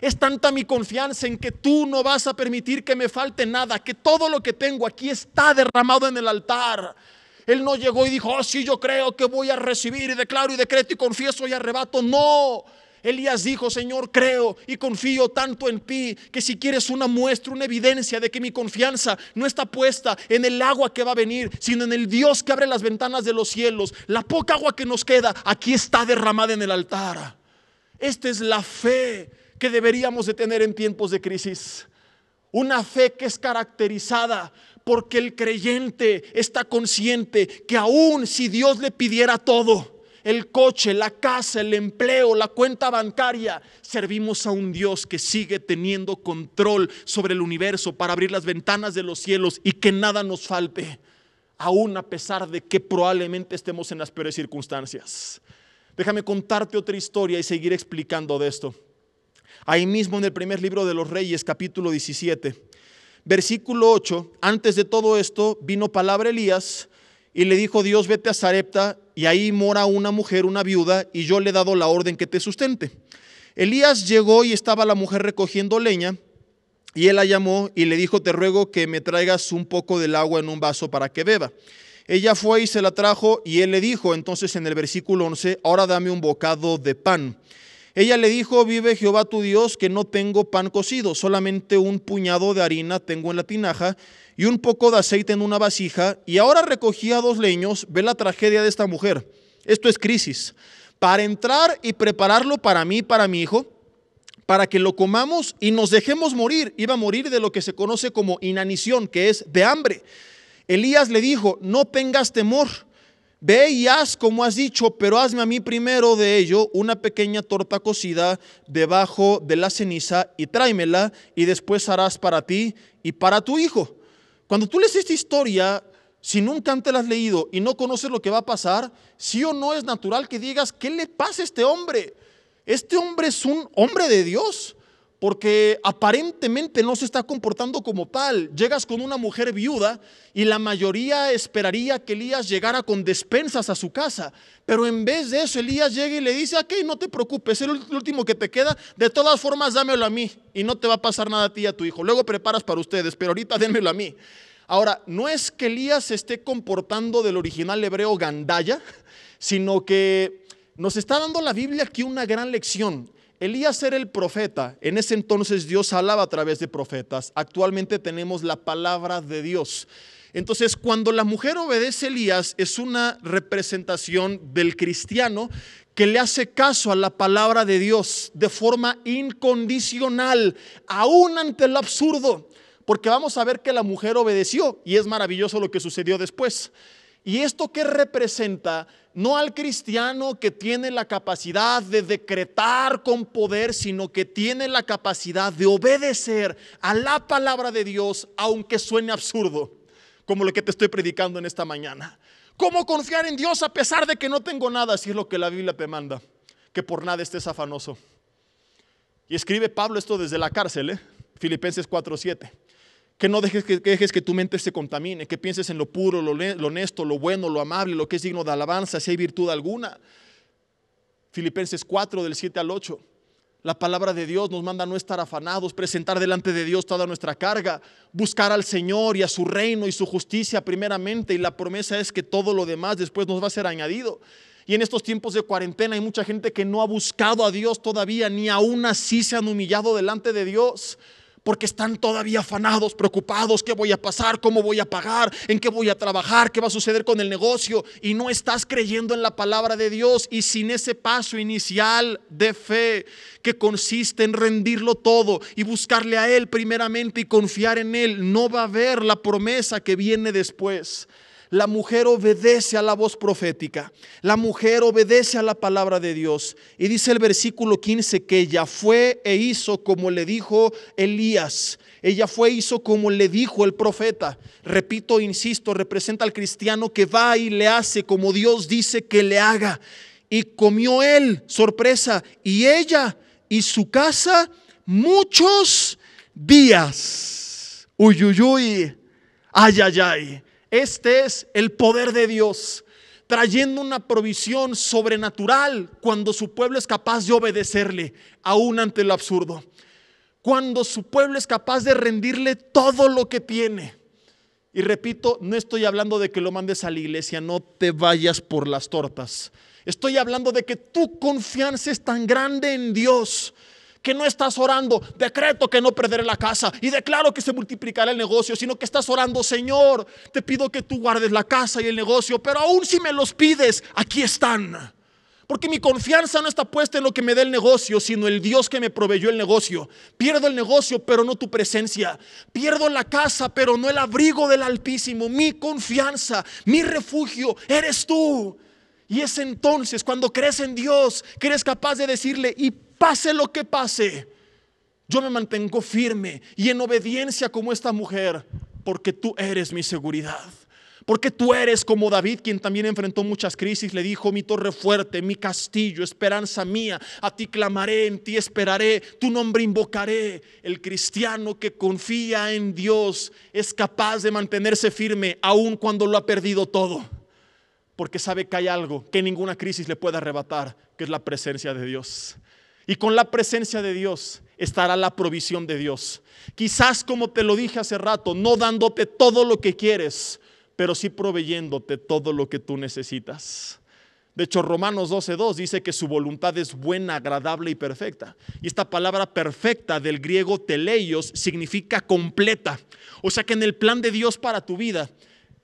S2: Es tanta mi confianza en que tú no vas a permitir que me falte nada, que todo lo que tengo aquí está derramado en el altar. Él no llegó y dijo: sí, yo creo que voy a recibir y declaro y decreto y confieso y arrebato. No, Elías dijo: Señor, creo y confío tanto en ti que si quieres una muestra, una evidencia de que mi confianza no está puesta en el agua que va a venir, sino en el Dios que abre las ventanas de los cielos, la poca agua que nos queda aquí está derramada en el altar. Esta es la fe que deberíamos de tener en tiempos de crisis. Una fe que es caracterizada porque el creyente está consciente que aún si Dios le pidiera todo, el coche, la casa, el empleo, la cuenta bancaria, servimos a un Dios que sigue teniendo control sobre el universo para abrir las ventanas de los cielos y que nada nos falte, aún a pesar de que probablemente estemos en las peores circunstancias. Déjame contarte otra historia y seguir explicando de esto. Ahí mismo en el primer libro de los Reyes, capítulo 17, versículo 8, antes de todo esto vino palabra a Elías y le dijo Dios: vete a Sarepta y ahí mora una mujer, una viuda, y yo le he dado la orden que te sustente. Elías llegó y estaba la mujer recogiendo leña y él la llamó y le dijo: te ruego que me traigas un poco del agua en un vaso para que beba. Ella fue y se la trajo y él le dijo entonces en el versículo 11: ahora dame un bocado de pan. Ella le dijo: vive Jehová tu Dios que no tengo pan cocido, solamente un puñado de harina tengo en la tinaja y un poco de aceite en una vasija, y ahora recogía 2 leños. Ve la tragedia de esta mujer. Esto es crisis. Para entrar y prepararlo para mí, para mi hijo, para que lo comamos y nos dejemos morir. Iba a morir de lo que se conoce como inanición, que es de hambre. Elías le dijo: no tengas temor, ve y haz como has dicho, pero hazme a mí primero de ello una pequeña torta cocida debajo de la ceniza y tráemela, y después harás para ti y para tu hijo. Cuando tú lees esta historia, si nunca antes la has leído y no conoces lo que va a pasar, sí o no es natural que digas: ¿qué le pasa a este hombre? Este hombre es un hombre de Dios, porque aparentemente no se está comportando como tal. Llegas con una mujer viuda y la mayoría esperaría que Elías llegara con despensas a su casa, pero en vez de eso Elías llega y le dice: ok, no te preocupes, es el último que te queda, de todas formas dámelo a mí y no te va a pasar nada a ti y a tu hijo, luego preparas para ustedes, pero ahorita démelo a mí. Ahora, no es que Elías se esté comportando del original hebreo gandaya, sino que nos está dando la Biblia aquí una gran lección. Elías era el profeta. En ese entonces Dios hablaba a través de profetas. Actualmente tenemos la palabra de Dios. Entonces, cuando la mujer obedece a Elías, es una representación del cristiano que le hace caso a la palabra de Dios de forma incondicional, aún ante el absurdo, porque vamos a ver que la mujer obedeció y es maravilloso lo que sucedió después. ¿Y esto qué representa? No al cristiano que tiene la capacidad de decretar con poder, sino que tiene la capacidad de obedecer a la palabra de Dios, aunque suene absurdo, como lo que te estoy predicando en esta mañana. ¿Cómo confiar en Dios a pesar de que no tengo nada? Si es lo que la Biblia te manda, que por nada estés afanoso. Y escribe Pablo esto desde la cárcel, Filipenses 4:7. Que no dejes que tu mente se contamine, que pienses en lo puro, lo honesto, lo bueno, lo amable, lo que es digno de alabanza, si hay virtud alguna. Filipenses 4 del 7 al 8. La palabra de Dios nos manda a no estar afanados, presentar delante de Dios toda nuestra carga, buscar al Señor y a su reino y su justicia primeramente, y la promesa es que todo lo demás después nos va a ser añadido. Y en estos tiempos de cuarentena hay mucha gente que no ha buscado a Dios todavía, ni aún así se han humillado delante de Dios, porque están todavía afanados, preocupados: ¿qué voy a pasar? ¿Cómo voy a pagar? ¿En qué voy a trabajar? ¿Qué va a suceder con el negocio? Y no estás creyendo en la palabra de Dios. Y sin ese paso inicial de fe, que consiste en rendirlo todo y buscarle a Él primeramente y confiar en Él, no va a haber la promesa que viene después. La mujer obedece a la voz profética, la mujer obedece a la palabra de Dios. Y dice el versículo 15 que ella fue e hizo como le dijo Elías. Ella fue e hizo como le dijo el profeta. Repito, insisto, representa al cristiano que va y le hace como Dios dice que le haga. Y comió él, sorpresa, y ella y su casa muchos días. Uy, uy, uy, ay, ay, ay. Este es el poder de Dios, trayendo una provisión sobrenatural cuando su pueblo es capaz de obedecerle, aún ante lo absurdo. Cuando su pueblo es capaz de rendirle todo lo que tiene. Y repito, no estoy hablando de que lo mandes a la iglesia, no te vayas por las tortas. Estoy hablando de que tu confianza es tan grande en Dios que no estás orando, decreto que no perderé la casa y declaro que se multiplicará el negocio, sino que estás orando, Señor, te pido que tú guardes la casa y el negocio, pero aún si me los pides, aquí están. Porque mi confianza no está puesta en lo que me dé el negocio, sino el Dios que me proveyó el negocio. Pierdo el negocio, pero no tu presencia. Pierdo la casa, pero no el abrigo del Altísimo. Mi confianza, mi refugio, eres tú. Y es entonces cuando crees en Dios que eres capaz de decirle, y pase lo que pase, yo me mantengo firme y en obediencia como esta mujer, porque tú eres mi seguridad. Porque tú eres como David, quien también enfrentó muchas crisis. Le dijo, mi torre fuerte, mi castillo, esperanza mía, a ti clamaré, en ti esperaré, tu nombre invocaré. El cristiano que confía en Dios es capaz de mantenerse firme aun cuando lo ha perdido todo, porque sabe que hay algo que ninguna crisis le puede arrebatar, que es la presencia de Dios. Y con la presencia de Dios estará la provisión de Dios. Quizás, como te lo dije hace rato, no dándote todo lo que quieres, pero sí proveyéndote todo lo que tú necesitas. De hecho, Romanos 12:2 dice que su voluntad es buena, agradable y perfecta. Y esta palabra perfecta del griego teleios significa completa. O sea que en el plan de Dios para tu vida,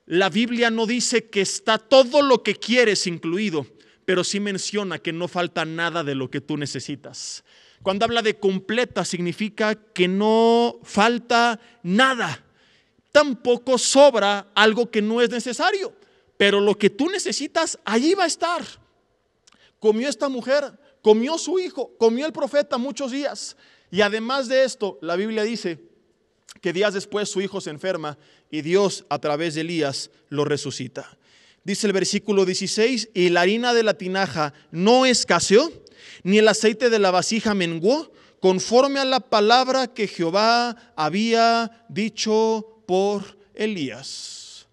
S2: la Biblia no dice que está todo lo que quieres incluido, pero sí menciona que no falta nada de lo que tú necesitas. Cuando habla de completa significa que no falta nada. Tampoco sobra algo que no es necesario, pero lo que tú necesitas, allí va a estar. Comió esta mujer, comió su hijo, comió el profeta muchos días. Y además de esto, la Biblia dice que días después su hijo se enferma y Dios a través de Elías lo resucita. Dice el versículo 16, y la harina de la tinaja no escaseó, ni el aceite de la vasija menguó, conforme a la palabra que Jehová había dicho por Elías.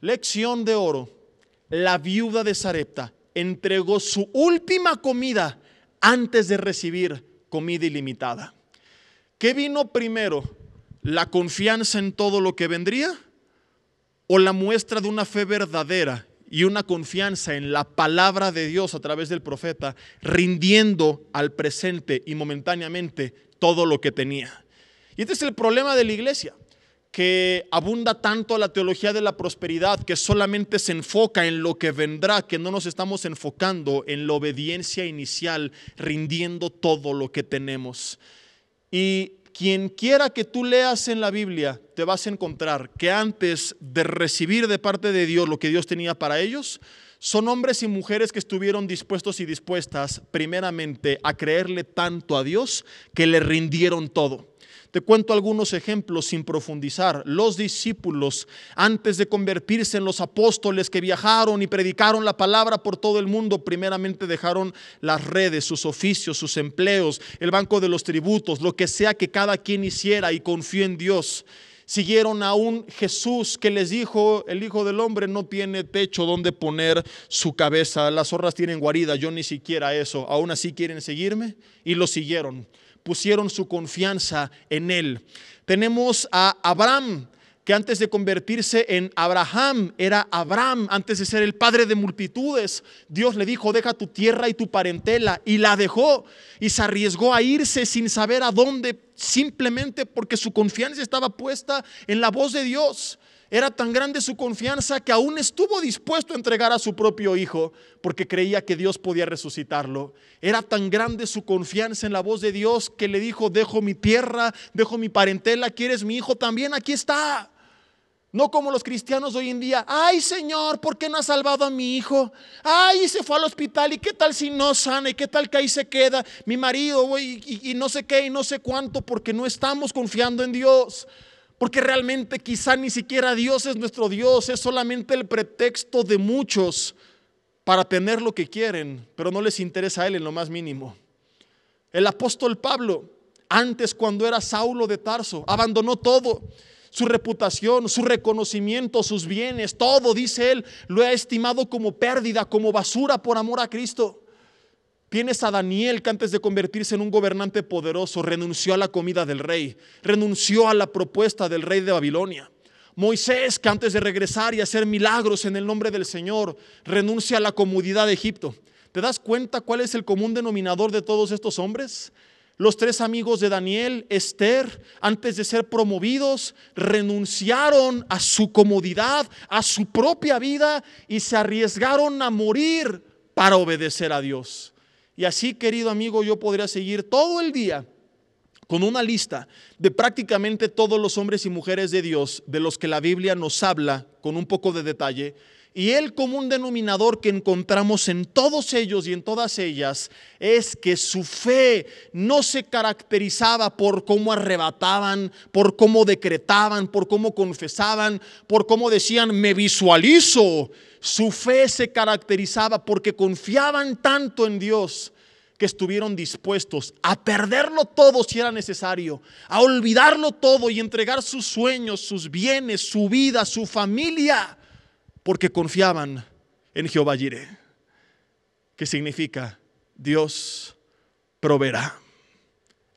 S2: Lección de oro. La viuda de Sarepta entregó su última comida antes de recibir comida ilimitada. ¿Qué vino primero? ¿La confianza en todo lo que vendría? ¿O la muestra de una fe verdadera y una confianza en la palabra de Dios a través del profeta, rindiendo al presente y momentáneamente todo lo que tenía? Y este es el problema de la iglesia, que abunda tanto la teología de la prosperidad, que solamente se enfoca en lo que vendrá, que no nos estamos enfocando en la obediencia inicial, rindiendo todo lo que tenemos. Y quien quiera que tú leas en la Biblia, te vas a encontrar que antes de recibir de parte de Dios lo que Dios tenía para ellos, son hombres y mujeres que estuvieron dispuestos y dispuestas primeramente a creerle tanto a Dios que le rindieron todo. Te cuento algunos ejemplos sin profundizar. Los discípulos, antes de convertirse en los apóstoles que viajaron y predicaron la palabra por todo el mundo, primeramente dejaron las redes, sus oficios, sus empleos, el banco de los tributos, lo que sea que cada quien hiciera, y confió en Dios. Siguieron a un Jesús que les dijo, el Hijo del Hombre no tiene techo donde poner su cabeza, las zorras tienen guarida, yo ni siquiera eso, aún así quieren seguirme, y lo siguieron. Pusieron su confianza en él. Tenemos a Abraham, que antes de convertirse en Abraham, era Abraham, antes de ser el padre de multitudes. Dios le dijo, deja tu tierra y tu parentela, y la dejó, y se arriesgó a irse sin saber a dónde, simplemente porque su confianza estaba puesta en la voz de Dios. Era tan grande su confianza que aún estuvo dispuesto a entregar a su propio hijo porque creía que Dios podía resucitarlo. Era tan grande su confianza en la voz de Dios que le dijo, dejo mi tierra, dejo mi parentela, ¿quieres mi hijo también? Aquí está. No como los cristianos hoy en día, ay Señor, ¿por qué no has salvado a mi hijo? Ay, se fue al hospital, ¿y qué tal si no sana? ¿Y qué tal que ahí se queda mi marido? Y no sé qué y no sé cuánto, porque no estamos confiando en Dios. Porque realmente quizá ni siquiera Dios es nuestro Dios, es solamente el pretexto de muchos para tener lo que quieren, pero no les interesa a Él en lo más mínimo. El apóstol Pablo, antes cuando era Saulo de Tarso, abandonó todo, su reputación, su reconocimiento, sus bienes, todo, dice él, lo ha estimado como pérdida, como basura por amor a Cristo. Tienes a Daniel, que antes de convertirse en un gobernante poderoso renunció a la comida del rey, renunció a la propuesta del rey de Babilonia. Moisés, que antes de regresar y hacer milagros en el nombre del Señor, renuncia a la comodidad de Egipto. ¿Te das cuenta cuál es el común denominador de todos estos hombres? Los 3 amigos de Daniel, Esther, antes de ser promovidos, renunciaron a su comodidad, a su propia vida y se arriesgaron a morir para obedecer a Dios. Y así, querido amigo, yo podría seguir todo el día con una lista de prácticamente todos los hombres y mujeres de Dios de los que la Biblia nos habla con un poco de detalle. Y el común denominador que encontramos en todos ellos y en todas ellas es que su fe no se caracterizaba por cómo arrebataban, por cómo decretaban, por cómo confesaban, por cómo decían me visualizo. Su fe se caracterizaba porque confiaban tanto en Dios que estuvieron dispuestos a perderlo todo si era necesario, a olvidarlo todo y entregar sus sueños, sus bienes, su vida, su familia, porque confiaban en Jehová Jireh, que significa Dios proveerá.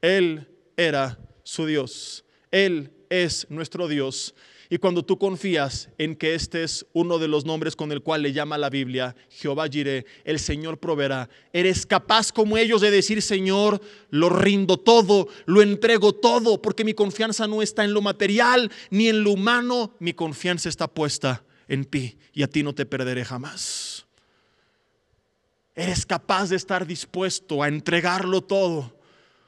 S2: Él era su Dios, Él es nuestro Dios. Y cuando tú confías en que este es uno de los nombres con el cual le llama la Biblia, Jehová Jireh, el Señor proveerá, eres capaz como ellos de decir, Señor, lo rindo todo, lo entrego todo, porque mi confianza no está en lo material ni en lo humano, mi confianza está puesta en ti y a ti no te perderé jamás. Eres capaz de estar dispuesto a entregarlo todo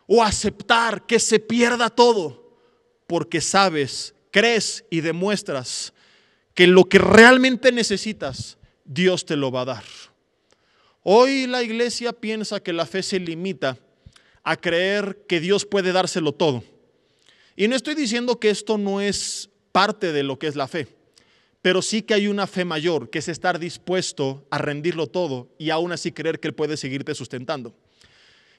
S2: o aceptar que se pierda todo, porque sabes, crees y demuestras que lo que realmente necesitas, Dios te lo va a dar. Hoy la iglesia piensa que la fe se limita a creer que Dios puede dárselo todo. Y no estoy diciendo que esto no es parte de lo que es la fe, pero sí que hay una fe mayor, que es estar dispuesto a rendirlo todo y aún así creer que Él puede seguirte sustentando.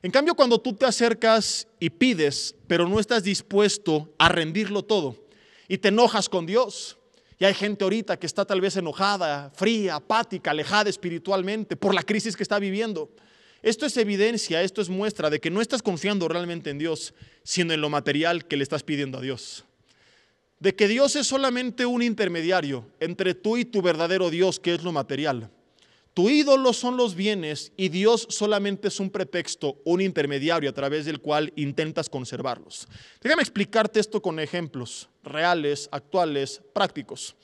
S2: En cambio, cuando tú te acercas y pides, pero no estás dispuesto a rendirlo todo, y te enojas con Dios. Y hay gente ahorita que está tal vez enojada, fría, apática, alejada espiritualmente por la crisis que está viviendo. Esto es evidencia, esto es muestra de que no estás confiando realmente en Dios, sino en lo material que le estás pidiendo a Dios. De que Dios es solamente un intermediario entre tú y tu verdadero Dios, que es lo material. Tu ídolo son los bienes y Dios solamente es un pretexto, un intermediario a través del cual intentas conservarlos. Déjame explicarte esto con ejemplos reales, actuales, prácticos.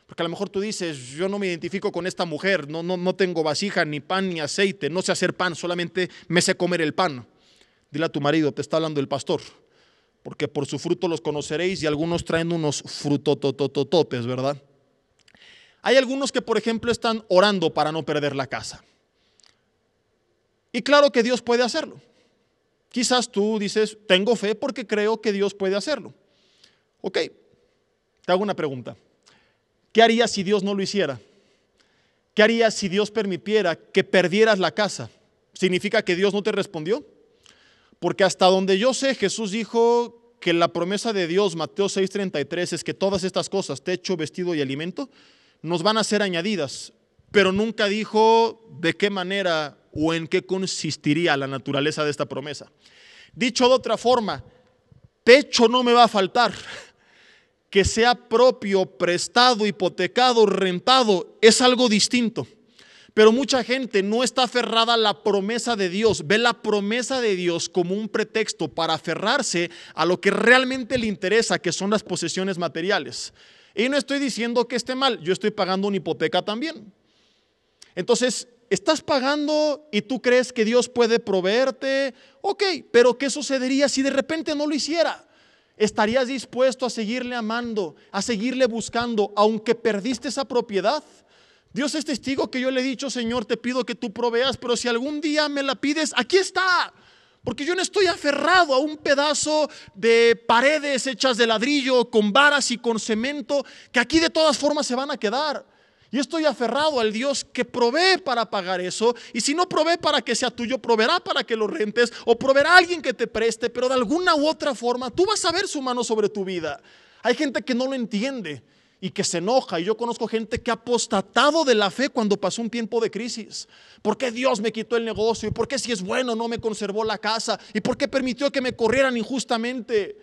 S2: Porque a lo mejor tú dices, yo no me identifico con esta mujer, no tengo vasija, ni pan, ni aceite, no sé hacer pan, solamente me sé comer el pan. Dile a tu marido, te está hablando el pastor, porque por su fruto los conoceréis y algunos traen unos frutototototes, ¿verdad? Hay algunos que, por ejemplo, están orando para no perder la casa. Y claro que Dios puede hacerlo. Quizás tú dices, tengo fe porque creo que Dios puede hacerlo. Ok, te hago una pregunta. ¿Qué harías si Dios no lo hiciera? ¿Qué harías si Dios permitiera que perdieras la casa? ¿Significa que Dios no te respondió? Porque hasta donde yo sé, Jesús dijo que la promesa de Dios, Mateo 6:33, es que todas estas cosas, techo, vestido y alimento, nos van a ser añadidas, pero nunca dijo de qué manera o en qué consistiría la naturaleza de esta promesa. Dicho de otra forma, techo no me va a faltar, que sea propio, prestado, hipotecado, rentado, es algo distinto. Pero mucha gente no está aferrada a la promesa de Dios, ve la promesa de Dios como un pretexto para aferrarse a lo que realmente le interesa, que son las posesiones materiales. Y no estoy diciendo que esté mal, yo estoy pagando una hipoteca también. Entonces, estás pagando y tú crees que Dios puede proveerte, ok, pero ¿qué sucedería si de repente no lo hiciera? ¿Estarías dispuesto a seguirle amando, a seguirle buscando, aunque perdiste esa propiedad? Dios es testigo que yo le he dicho, Señor, te pido que tú proveas, pero si algún día me la pides, aquí está. Porque yo no estoy aferrado a un pedazo de paredes hechas de ladrillo, con varas y con cemento, que aquí de todas formas se van a quedar. Yo estoy aferrado al Dios que provee para pagar eso, y si no provee para que sea tuyo, proveerá para que lo rentes, o proveerá a alguien que te preste, pero de alguna u otra forma tú vas a ver su mano sobre tu vida. Hay gente que no lo entiende y que se enoja, y yo conozco gente que ha apostatado de la fe cuando pasó un tiempo de crisis. ¿Por qué Dios me quitó el negocio? ¿Y por qué si es bueno no me conservó la casa? ¿Y por qué permitió que me corrieran injustamente?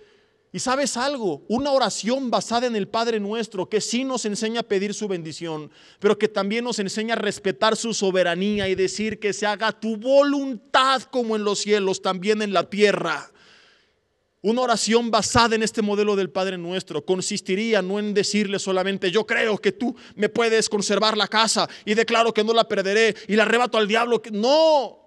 S2: Y sabes algo, una oración basada en el Padre Nuestro que sí nos enseña a pedir su bendición, pero que también nos enseña a respetar su soberanía y decir que se haga tu voluntad como en los cielos, también en la tierra. Una oración basada en este modelo del Padre Nuestro consistiría no en decirle solamente: yo creo que tú me puedes conservar la casa y declaro que no la perderé y la arrebato al diablo. No,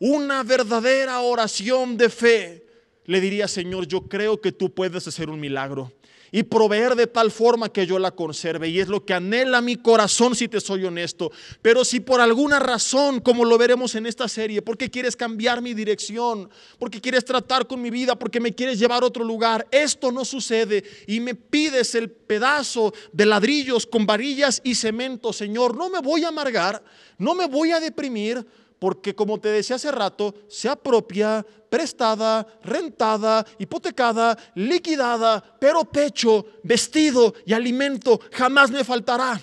S2: una verdadera oración de fe le diría: Señor, yo creo que tú puedes hacer un milagro y proveer de tal forma que yo la conserve, y es lo que anhela mi corazón, si te soy honesto. Pero si por alguna razón, como lo veremos en esta serie, porque quieres cambiar mi dirección, porque quieres tratar con mi vida, porque me quieres llevar a otro lugar, esto no sucede y me pides el pedazo de ladrillos con varillas y cemento, Señor, no me voy a amargar, no me voy a deprimir, porque como te decía hace rato, sea propia, prestada, rentada, hipotecada, liquidada, pero techo, vestido y alimento jamás me faltará.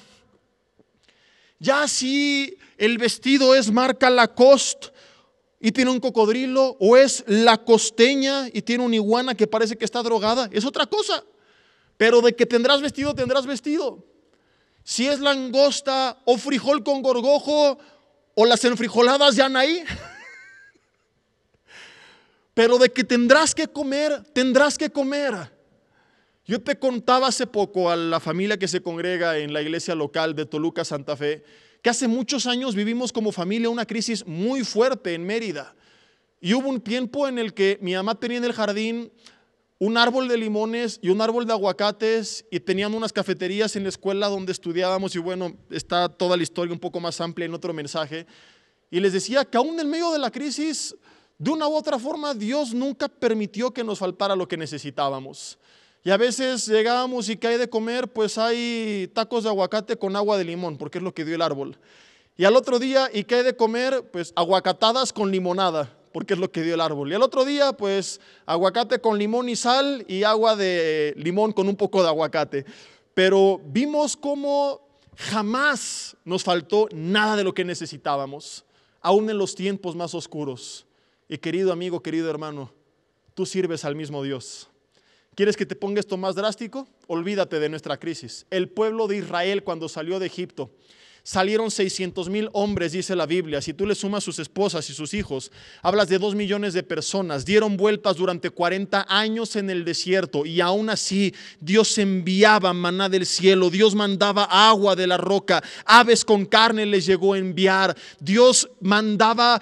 S2: Ya si el vestido es marca Lacoste y tiene un cocodrilo, o es la costeña y tiene una iguana que parece que está drogada, es otra cosa. Pero de que tendrás vestido, tendrás vestido. Si es langosta o frijol con gorgojo, o las enfrijoladas de Anaí. Pero de que tendrás que comer, tendrás que comer. Yo te contaba hace poco a la familia que se congrega en la iglesia local de Toluca, Santa Fe, que hace muchos años vivimos como familia una crisis muy fuerte en Mérida. Y hubo un tiempo en el que mi mamá tenía en el jardín un árbol de limones y un árbol de aguacates, y tenían unas cafeterías en la escuela donde estudiábamos, y bueno, está toda la historia un poco más amplia en otro mensaje. Y les decía que aún en medio de la crisis, de una u otra forma, Dios nunca permitió que nos faltara lo que necesitábamos. Y a veces llegábamos y que hay de comer, pues hay tacos de aguacate con agua de limón, porque es lo que dio el árbol. Y al otro día, ¿y qué hay de comer? Pues aguacatadas con limonada, porque es lo que dio el árbol. Y al otro día, pues aguacate con limón y sal y agua de limón con un poco de aguacate. Pero vimos cómo jamás nos faltó nada de lo que necesitábamos, aún en los tiempos más oscuros. Y querido amigo, querido hermano, tú sirves al mismo Dios. ¿Quieres que te ponga esto más drástico? Olvídate de nuestra crisis. El pueblo de Israel, cuando salió de Egipto, salieron 600,000 hombres, dice la Biblia. Si tú le sumas sus esposas y sus hijos, hablas de 2 millones de personas. Dieron vueltas durante 40 años en el desierto, y aún así Dios enviaba maná del cielo, Dios mandaba agua de la roca, aves con carne les llegó a enviar. Dios mandaba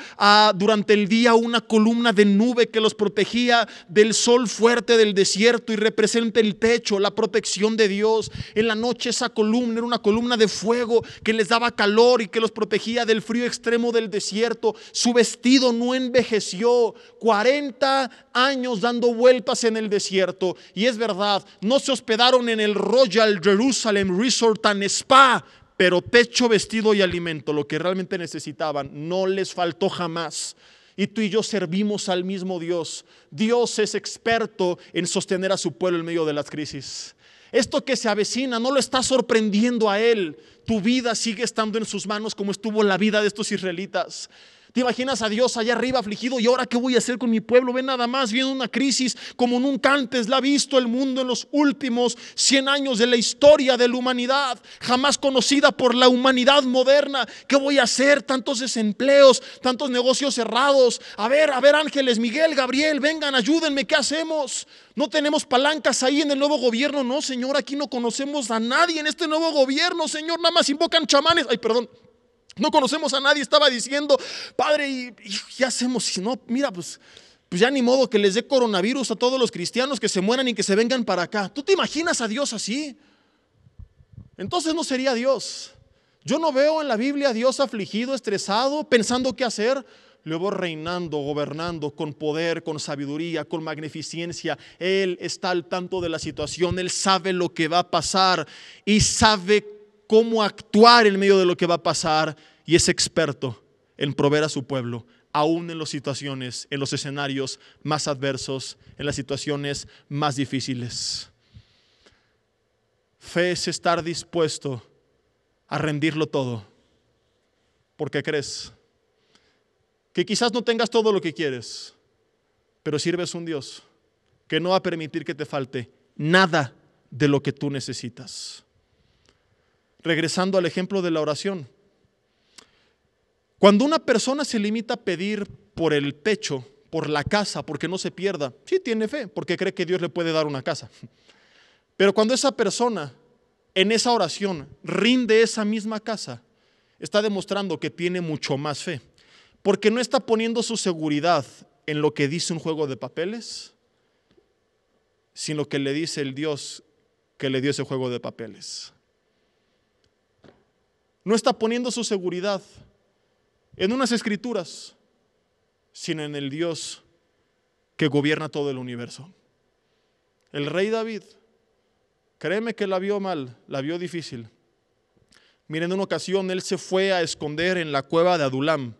S2: durante el día una columna de nube que los protegía del sol fuerte del desierto, y representa el techo, la protección de Dios. En la noche esa columna era una columna de fuego que les daba calor y que los protegía del frío extremo del desierto. Su vestido no envejeció. 40 años dando vueltas en el desierto. Y es verdad, no se hospedaron en el Royal Jerusalem Resort and Spa, pero techo, vestido y alimento, lo que realmente necesitaban, no les faltó jamás. Y tú y yo servimos al mismo Dios. Dios es experto en sostener a su pueblo en medio de las crisis. Esto que se avecina no lo está sorprendiendo a Él. Tu vida sigue estando en sus manos, como estuvo la vida de estos israelitas. ¿Te imaginas a Dios allá arriba afligido? ¿Y ahora qué voy a hacer con mi pueblo? Ve nada más, viene una crisis como nunca antes la ha visto el mundo en los últimos 100 años de la historia de la humanidad, jamás conocida por la humanidad moderna. ¿Qué voy a hacer? Tantos desempleos, tantos negocios cerrados. A ver, ángeles, Miguel, Gabriel, vengan, ayúdenme, ¿qué hacemos? No tenemos palancas ahí en el nuevo gobierno. No, Señor, aquí no conocemos a nadie en este nuevo gobierno, Señor, nada más invocan chamanes. Ay, perdón. No conocemos a nadie, estaba diciendo, Padre, ¿y qué hacemos? Si no, mira, pues ya ni modo que les dé coronavirus a todos los cristianos, que se mueran y que se vengan para acá. ¿Tú te imaginas a Dios así? Entonces no sería Dios. Yo no veo en la Biblia a Dios afligido, estresado, pensando qué hacer. Luego reinando, gobernando con poder, con sabiduría, con magnificencia. Él está al tanto de la situación, Él sabe lo que va a pasar y sabe cómo actuar en medio de lo que va a pasar, y es experto en proveer a su pueblo, aún en las situaciones, en los escenarios más adversos, en las situaciones más difíciles. Fe es estar dispuesto a rendirlo todo, porque crees que quizás no tengas todo lo que quieres, pero sirves a un Dios que no va a permitir que te falte nada de lo que tú necesitas. Regresando al ejemplo de la oración. Cuando una persona se limita a pedir por el techo, por la casa, porque no se pierda, sí tiene fe, porque cree que Dios le puede dar una casa. Pero cuando esa persona en esa oración rinde esa misma casa, está demostrando que tiene mucho más fe, porque no está poniendo su seguridad en lo que dice un juego de papeles, sino que le dice el Dios que le dio ese juego de papeles. No está poniendo su seguridad en unas escrituras, sino en el Dios que gobierna todo el universo. El rey David, créeme que la vio mal, la vio difícil. Miren, en una ocasión él se fue a esconder en la cueva de Adulam.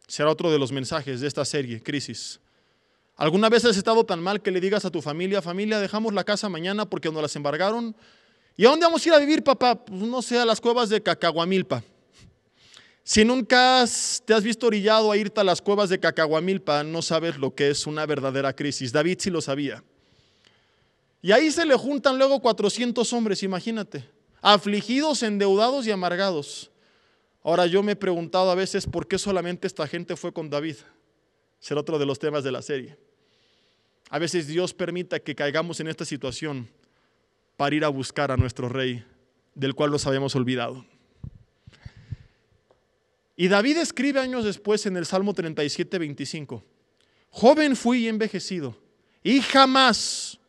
S2: Será otro de los mensajes de esta serie, Crisis. ¿Alguna vez has estado tan mal que le digas a tu familia, dejamos la casa mañana porque nos las embargaron? ¿Y a dónde vamos a ir a vivir, papá? Pues no sé, a las cuevas de Cacahuamilpa. Si nunca te has visto orillado a irte a las cuevas de Cacahuamilpa, no sabes lo que es una verdadera crisis. David sí lo sabía. Y ahí se le juntan luego 400 hombres, imagínate, afligidos, endeudados y amargados. Ahora yo me he preguntado a veces por qué solamente esta gente fue con David. Será otro de los temas de la serie. A veces Dios permite que caigamos en esta situación para ir a buscar a nuestro rey, del cual nos habíamos olvidado. Y David escribe años después en el Salmo 37, 25. Joven fui y envejecido, y jamás,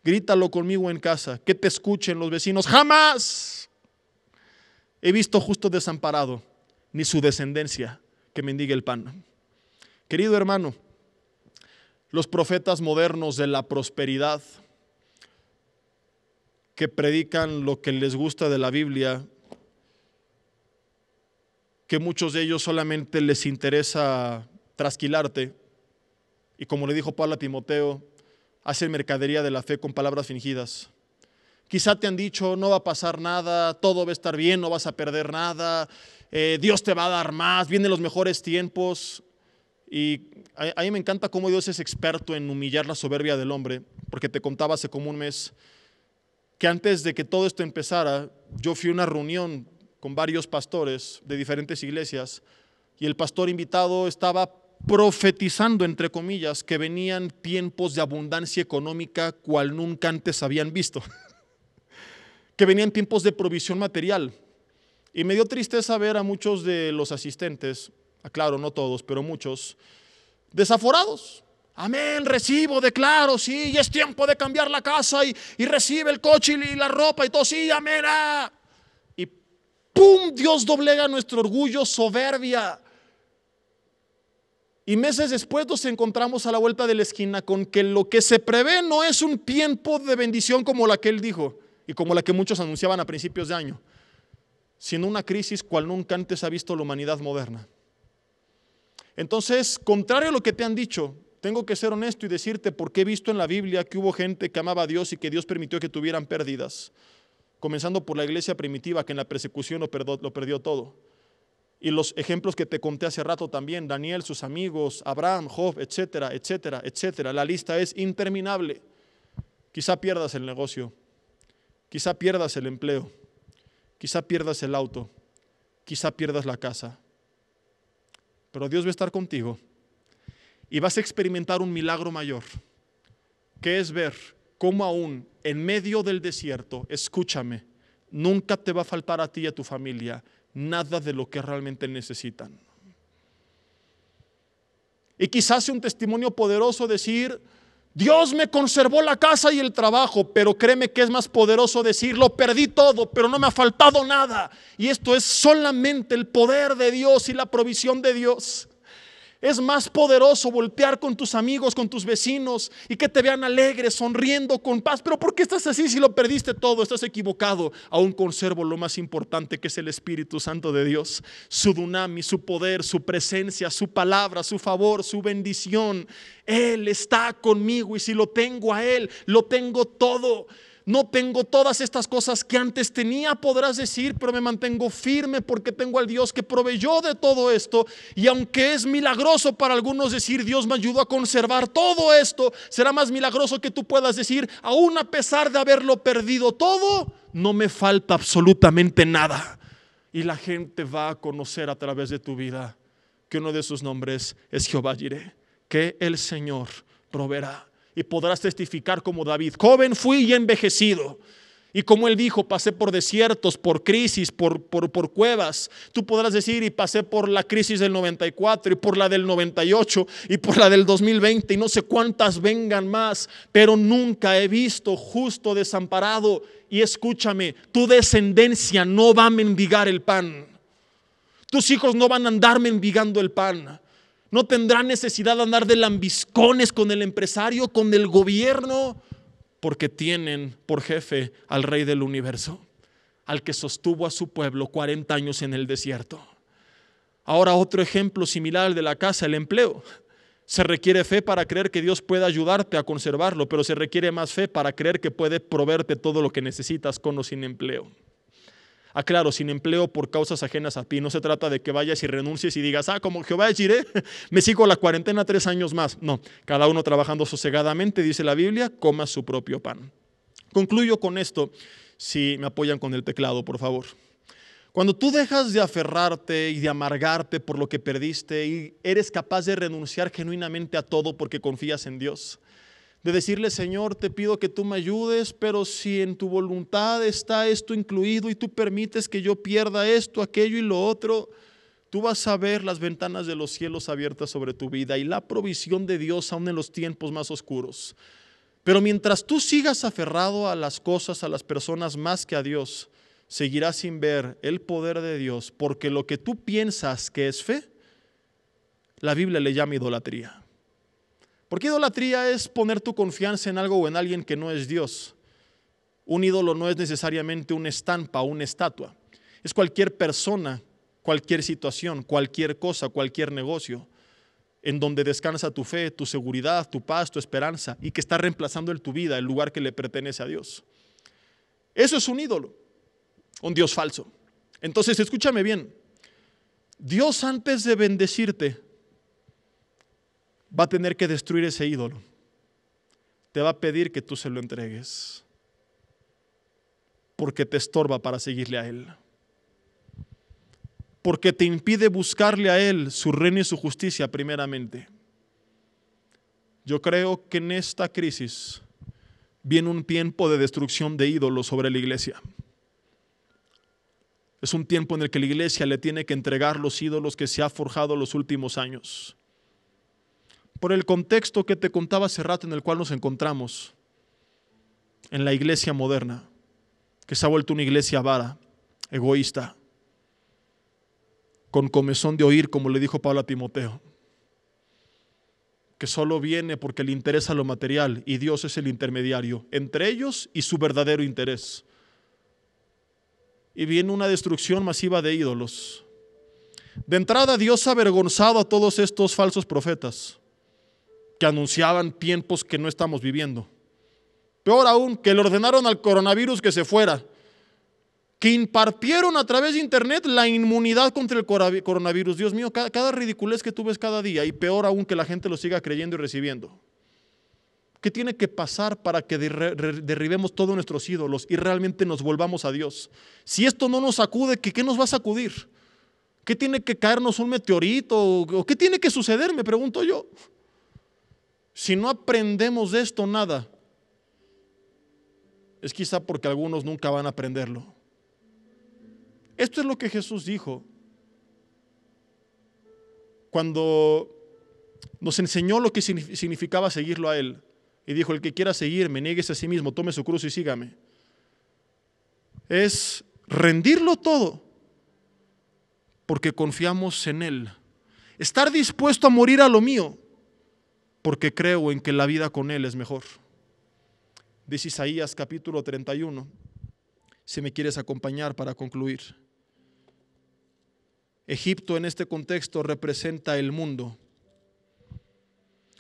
S2: grítalo conmigo en casa, que te escuchen los vecinos, jamás he visto justo desamparado, ni su descendencia que mendigue el pan. Querido hermano, los profetas modernos de la prosperidad, que predican lo que les gusta de la Biblia, que muchos de ellos solamente les interesa trasquilarte, y como le dijo Pablo a Timoteo, hacen mercadería de la fe con palabras fingidas. Quizá te han dicho, no va a pasar nada, todo va a estar bien, no vas a perder nada, Dios te va a dar más, vienen los mejores tiempos. Y a mí me encanta cómo Dios es experto en humillar la soberbia del hombre, porque te contaba hace como un mes que antes de que todo esto empezara, yo fui a una reunión con varios pastores de diferentes iglesias, y el pastor invitado estaba profetizando, entre comillas, que venían tiempos de abundancia económica cual nunca antes habían visto, que venían tiempos de provisión material. Y me dio tristeza ver a muchos de los asistentes, claro, no todos, pero muchos, desaforados. Amén, recibo, declaro, sí, y es tiempo de cambiar la casa y recibe el coche y la ropa y todo, sí, amén. Y ¡pum! Dios doblega nuestro orgullo, soberbia. Y meses después nos encontramos a la vuelta de la esquina con que lo que se prevé no es un tiempo de bendición como la que él dijo y como la que muchos anunciaban a principios de año, sino una crisis cual nunca antes ha visto la humanidad moderna. Entonces, contrario a lo que te han dicho, tengo que ser honesto y decirte porque he visto en la Biblia que hubo gente que amaba a Dios y que Dios permitió que tuvieran pérdidas, comenzando por la iglesia primitiva que en la persecución lo perdió todo. Y los ejemplos que te conté hace rato también, Daniel, sus amigos, Abraham, Job, etcétera, etcétera, etcétera. La lista es interminable. Quizá pierdas el negocio, quizá pierdas el empleo, quizá pierdas el auto, quizá pierdas la casa. Pero Dios va a estar contigo y vas a experimentar un milagro mayor, que es ver cómo aún en medio del desierto, escúchame, nunca te va a faltar a ti y a tu familia nada de lo que realmente necesitan. Y quizás sea un testimonio poderoso decir, Dios me conservó la casa y el trabajo, pero créeme que es más poderoso decir, lo perdí todo, pero no me ha faltado nada. Y esto es solamente el poder de Dios y la provisión de Dios. Es más poderoso voltear con tus amigos, con tus vecinos y que te vean alegres, sonriendo, con paz. Pero ¿por qué estás así si lo perdiste todo? Estás equivocado. Aún conservo lo más importante, que es el Espíritu Santo de Dios. Su dunami, su poder, su presencia, su palabra, su favor, su bendición. Él está conmigo y si lo tengo a Él, lo tengo todo. No tengo todas estas cosas que antes tenía, podrás decir, pero me mantengo firme porque tengo al Dios que proveyó de todo esto. Y aunque es milagroso para algunos decir, Dios me ayudó a conservar todo esto, será más milagroso que tú puedas decir, aún a pesar de haberlo perdido todo, no me falta absolutamente nada. Y la gente va a conocer a través de tu vida que uno de sus nombres es Jehová Jireh, que el Señor proveerá. Y podrás testificar como David, joven fui y envejecido. Y como él dijo, pasé por desiertos, por crisis, por cuevas. Tú podrás decir, y pasé por la crisis del 94 y por la del 98 y por la del 2020 y no sé cuántas vengan más, pero nunca he visto justo desamparado. Y escúchame, tu descendencia no va a mendigar el pan. Tus hijos no van a andar mendigando el pan. No tendrán necesidad de andar de lambiscones con el empresario, con el gobierno, porque tienen por jefe al Rey del universo, al que sostuvo a su pueblo 40 años en el desierto. Ahora otro ejemplo similar al de la casa, el empleo. Se requiere fe para creer que Dios puede ayudarte a conservarlo, pero se requiere más fe para creer que puede proveerte todo lo que necesitas con o sin empleo. Aclaro, sin empleo por causas ajenas a ti. No se trata de que vayas y renuncies y digas, como Jehová Jireh, me sigo la cuarentena 3 años más. No, cada uno trabajando sosegadamente, dice la Biblia, coma su propio pan. Concluyo con esto, si me apoyan con el teclado, por favor. Cuando tú dejas de aferrarte y de amargarte por lo que perdiste y eres capaz de renunciar genuinamente a todo porque confías en Dios, de decirle, Señor, te pido que tú me ayudes, pero si en tu voluntad está esto incluido y tú permites que yo pierda esto, aquello y lo otro, tú vas a ver las ventanas de los cielos abiertas sobre tu vida y la provisión de Dios aún en los tiempos más oscuros. Pero mientras tú sigas aferrado a las cosas, a las personas más que a Dios, seguirás sin ver el poder de Dios, porque lo que tú piensas que es fe, la Biblia le llama idolatría. Porque idolatría es poner tu confianza en algo o en alguien que no es Dios. Un ídolo no es necesariamente una estampa o una estatua. Es cualquier persona, cualquier situación, cualquier cosa, cualquier negocio en donde descansa tu fe, tu seguridad, tu paz, tu esperanza y que está reemplazando en tu vida el lugar que le pertenece a Dios. Eso es un ídolo, un Dios falso. Entonces, escúchame bien. Dios, antes de bendecirte, va a tener que destruir ese ídolo. Te va a pedir que tú se lo entregues, porque te estorba para seguirle a Él, porque te impide buscarle a Él su reino y su justicia primeramente. Yo creo que en esta crisis viene un tiempo de destrucción de ídolos sobre la iglesia. Es un tiempo en el que la iglesia le tiene que entregar los ídolos que se ha forjado los últimos años. Por el contexto que te contaba hace rato en el cual nos encontramos en la iglesia moderna, que se ha vuelto una iglesia avara, egoísta, con comezón de oír, como le dijo Pablo a Timoteo, que solo viene porque le interesa lo material y Dios es el intermediario entre ellos y su verdadero interés. Y viene una destrucción masiva de ídolos. De entrada, Dios ha avergonzado a todos estos falsos profetas que anunciaban tiempos que no estamos viviendo. Peor aún, que le ordenaron al coronavirus que se fuera, que impartieron a través de internet la inmunidad contra el coronavirus. Dios mío, cada ridiculez que tú ves cada día, y peor aún que la gente lo siga creyendo y recibiendo. ¿Qué tiene que pasar para que derribemos todos nuestros ídolos y realmente nos volvamos a Dios? Si esto no nos sacude, ¿qué nos va a sacudir? ¿Qué tiene que caernos un meteorito? ¿O qué tiene que suceder? Me pregunto yo. Si no aprendemos de esto nada, es quizá porque algunos nunca van a aprenderlo. Esto es lo que Jesús dijo cuando nos enseñó lo que significaba seguirlo a Él. Y dijo, el que quiera seguirme, niéguese a sí mismo, tome su cruz y sígame. Es rendirlo todo porque confiamos en Él. Estar dispuesto a morir a lo mío porque creo en que la vida con Él es mejor. Dice Isaías capítulo 31, si me quieres acompañar para concluir. Egipto en este contexto representa el mundo.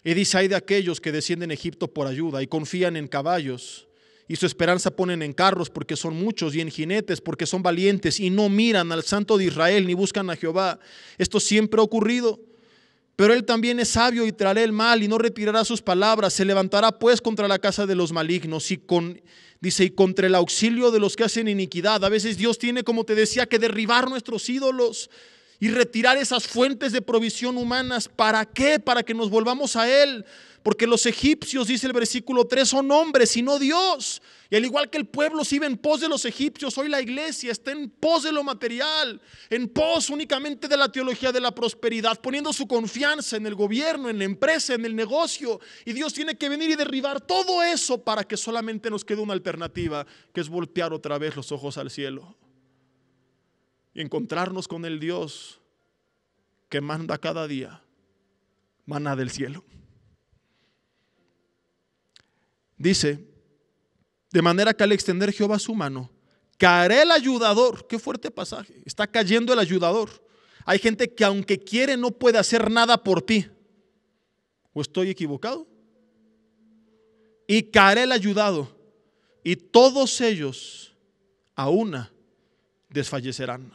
S2: Y dice, hay de aquellos que descienden a Egipto por ayuda y confían en caballos y su esperanza ponen en carros porque son muchos y en jinetes porque son valientes y no miran al Santo de Israel ni buscan a Jehová. Esto siempre ha ocurrido. Pero él también es sabio y traerá el mal y no retirará sus palabras. Se levantará pues contra la casa de los malignos y contra el auxilio de los que hacen iniquidad. A veces Dios tiene, como te decía, que derribar nuestros ídolos y retirar esas fuentes de provisión humanas. ¿Para qué? Para que nos volvamos a Él. Porque los egipcios, dice el versículo 3, son hombres y no Dios. Y al igual que el pueblo se iba en pos de los egipcios, hoy la iglesia está en pos de lo material, en pos únicamente de la teología de la prosperidad, poniendo su confianza en el gobierno, en la empresa, en el negocio. Y Dios tiene que venir y derribar todo eso para que solamente nos quede una alternativa, que es voltear otra vez los ojos al cielo y encontrarnos con el Dios que manda cada día maná del cielo. Dice, de manera que al extender Jehová su mano, caerá el ayudador. Qué fuerte pasaje. Está cayendo el ayudador. Hay gente que aunque quiere no puede hacer nada por ti. ¿O estoy equivocado? Y caerá el ayudado, y todos ellos a una desfallecerán.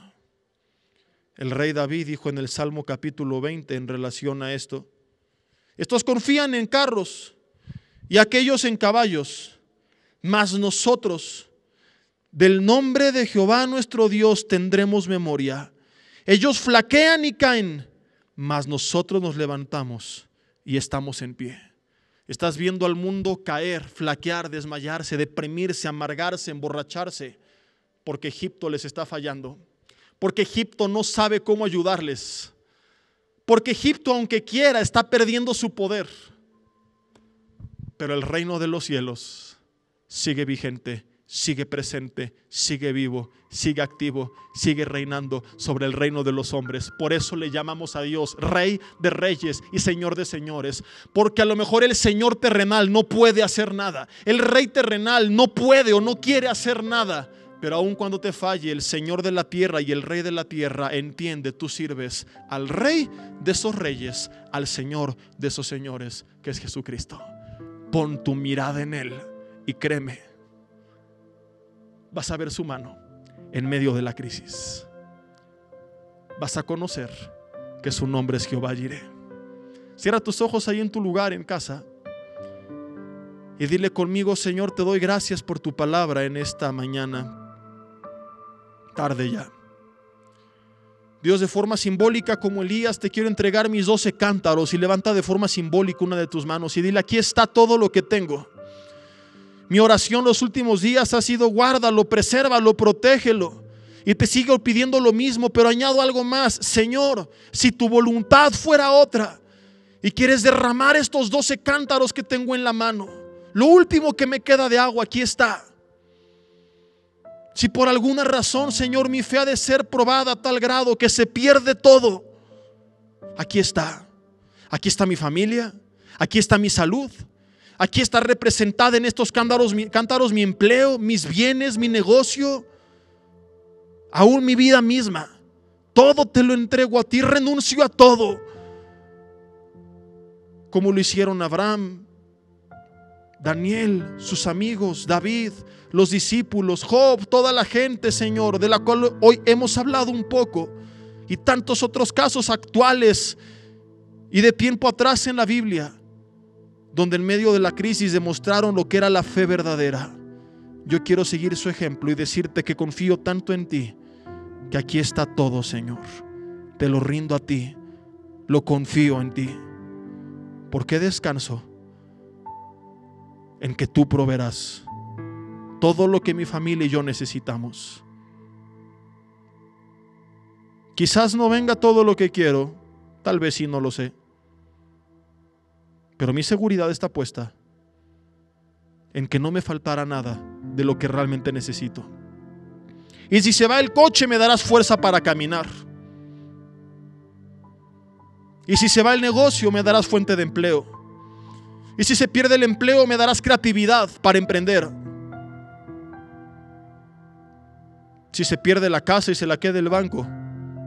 S2: El rey David dijo en el Salmo capítulo 20 en relación a esto: estos confían en carros y aquellos en caballos, mas nosotros del nombre de Jehová nuestro Dios tendremos memoria. Ellos flaquean y caen, mas nosotros nos levantamos y estamos en pie. Estás viendo al mundo caer, flaquear, desmayarse, deprimirse, amargarse, emborracharse, porque Egipto les está fallando, porque Egipto no sabe cómo ayudarles, porque Egipto, aunque quiera, está perdiendo su poder. Pero el reino de los cielos sigue vigente, sigue presente, sigue vivo, sigue activo, sigue reinando sobre el reino de los hombres. Por eso le llamamos a Dios Rey de reyes y Señor de señores, porque a lo mejor el Señor terrenal no puede hacer nada, el Rey terrenal no puede o no quiere hacer nada, pero aun cuando te falle, el Señor de la tierra y el Rey de la tierra entiende, tú sirves al Rey de esos reyes, al Señor de esos señores, que es Jesucristo. Pon tu mirada en Él y créeme, vas a ver su mano en medio de la crisis. Vas a conocer que su nombre es Jehová Jireh. Cierra tus ojos ahí en tu lugar en casa y dile conmigo: Señor, te doy gracias por tu palabra en esta mañana, tarde ya. Dios, de forma simbólica, como Elías, te quiero entregar mis 12 cántaros, y levanta de forma simbólica una de tus manos y dile: aquí está todo lo que tengo. Mi oración los últimos días ha sido: guárdalo, presérvalo, protégelo. Y te sigo pidiendo lo mismo, pero añado algo más. Señor, si tu voluntad fuera otra y quieres derramar estos 12 cántaros que tengo en la mano, lo último que me queda de agua, aquí está. Si por alguna razón, Señor, mi fe ha de ser probada a tal grado que se pierde todo, aquí está. Aquí está mi familia, aquí está mi salud, aquí está representada en estos cántaros mi empleo, mis bienes, mi negocio, aún mi vida misma. Todo te lo entrego a ti, renuncio a todo, como lo hicieron Abraham, Daniel, sus amigos, David, los discípulos, Job, toda la gente, Señor, de la cual hoy hemos hablado un poco, y tantos otros casos actuales y de tiempo atrás en la Biblia, donde en medio de la crisis demostraron lo que era la fe verdadera. Yo quiero seguir su ejemplo y decirte que confío tanto en ti, que aquí está todo, Señor. Te lo rindo a ti, lo confío en ti, porque descanso en que tú proveerás todo lo que mi familia y yo necesitamos. Quizás no venga todo lo que quiero, tal vez sí, no lo sé, pero mi seguridad está puesta en que no me faltará nada de lo que realmente necesito. Y si se va el coche, me darás fuerza para caminar. Y si se va el negocio, me darás fuente de empleo. Y si se pierde el empleo, me darás creatividad para emprender. Si se pierde la casa y se la queda el banco,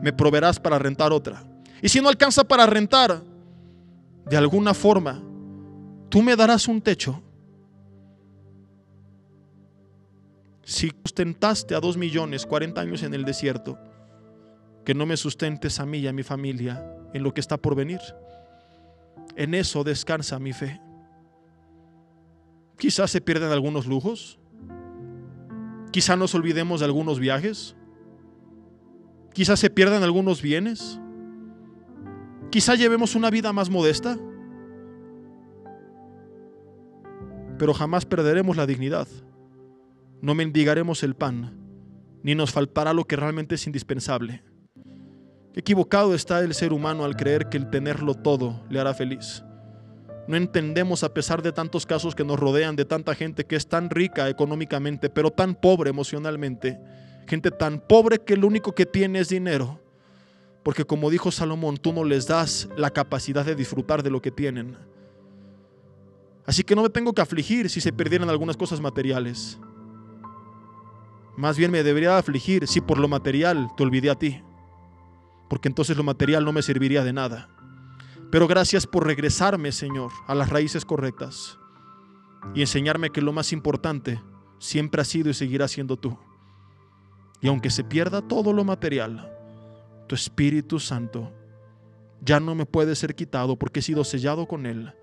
S2: me proveerás para rentar otra. Y si no alcanza para rentar, de alguna forma, tú me darás un techo. Si sustentaste a 2 millones 40 años en el desierto, que no me sustentes a mí y a mi familia en lo que está por venir. En eso descansa mi fe. Quizás se pierden algunos lujos, quizás nos olvidemos de algunos viajes, quizás se pierdan algunos bienes, quizás llevemos una vida más modesta, pero jamás perderemos la dignidad. No mendigaremos el pan, ni nos faltará lo que realmente es indispensable. Qué equivocado está el ser humano al creer que el tenerlo todo le hará feliz. No entendemos, a pesar de tantos casos que nos rodean, de tanta gente que es tan rica económicamente, pero tan pobre emocionalmente. Gente tan pobre que lo único que tiene es dinero. Porque como dijo Salomón, tú no les das la capacidad de disfrutar de lo que tienen. Así que no me tengo que afligir si se perdieran algunas cosas materiales. Más bien me debería afligir si por lo material te olvidé a ti, porque entonces lo material no me serviría de nada. Pero gracias por regresarme, Señor, a las raíces correctas y enseñarme que lo más importante siempre ha sido y seguirá siendo tú. Y aunque se pierda todo lo material, tu Espíritu Santo ya no me puede ser quitado, porque he sido sellado con Él.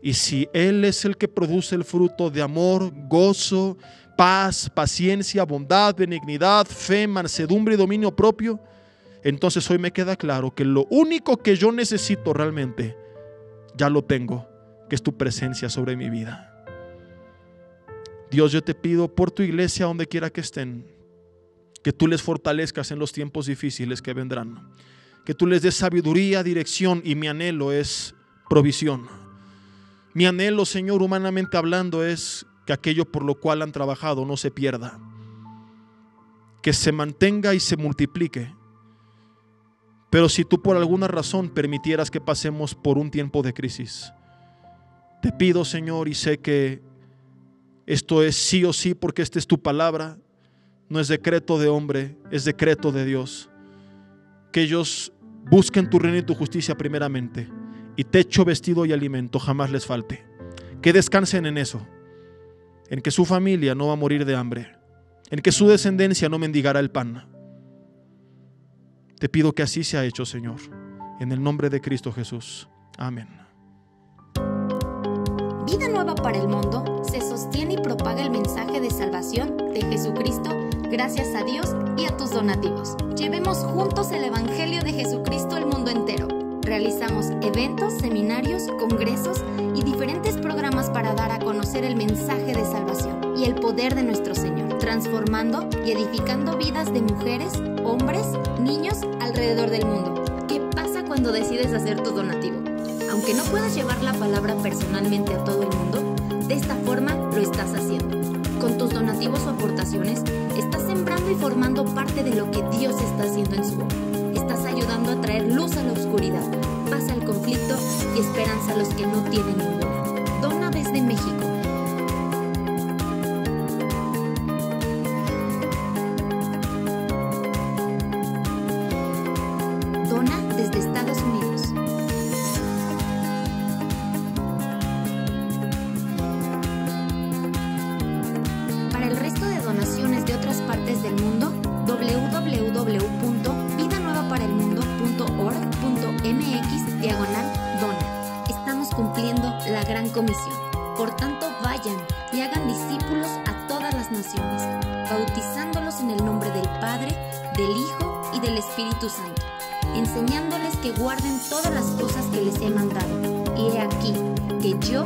S2: Y si Él es el que produce el fruto de amor, gozo, paz, paciencia, bondad, benignidad, fe, mansedumbre y dominio propio, entonces hoy me queda claro que lo único que yo necesito realmente ya lo tengo, que es tu presencia sobre mi vida. Dios, yo te pido por tu iglesia, donde quiera que estén, que tú les fortalezcas en los tiempos difíciles que vendrán, que tú les des sabiduría, dirección, y mi anhelo es provisión. Mi anhelo, Señor, humanamente hablando, es que aquello por lo cual han trabajado no se pierda, que se mantenga y se multiplique. Pero si tú por alguna razón permitieras que pasemos por un tiempo de crisis, te pido, Señor, y sé que esto es sí o sí porque esta es tu palabra, no es decreto de hombre, es decreto de Dios, que ellos busquen tu reino y tu justicia primeramente, y techo, vestido y alimento jamás les falte. Que descansen en eso, en que su familia no va a morir de hambre, en que su descendencia no mendigará el pan. Te pido que así sea hecho, Señor, en el nombre de Cristo Jesús. Amén.
S3: Vida Nueva para el Mundo se sostiene y propaga el mensaje de salvación de Jesucristo gracias a Dios y a tus donativos. Llevemos juntos el Evangelio de Jesucristo al mundo entero. Realizamos eventos, seminarios, congresos y diferentes programas para dar a conocer el mensaje de salvación y el poder de nuestro Señor, transformando y edificando vidas de mujeres, hombres, niños alrededor del mundo. ¿Qué pasa cuando decides hacer tu donativo? Aunque no puedas llevar la palabra personalmente a todo el mundo, de esta forma lo estás haciendo. Con tus donativos o aportaciones, estás sembrando y formando parte de lo que Dios está haciendo en su obra. Estás ayudando a traer luz a la oscuridad, paz al conflicto y esperanza a los que no tienen ninguna. Dona desde México. Dona desde Estados Unidos. Para el resto de donaciones de otras partes del mundo, www.vidanuevaparaelmundo.org.mx/dona. Estamos cumpliendo la gran comisión. Por tanto, vayan y hagan discípulos a todas las naciones, bautizándolos en el nombre del Padre, del Hijo y del Espíritu Santo, enseñándoles que guarden todas las cosas que les he mandado. Y he aquí que yo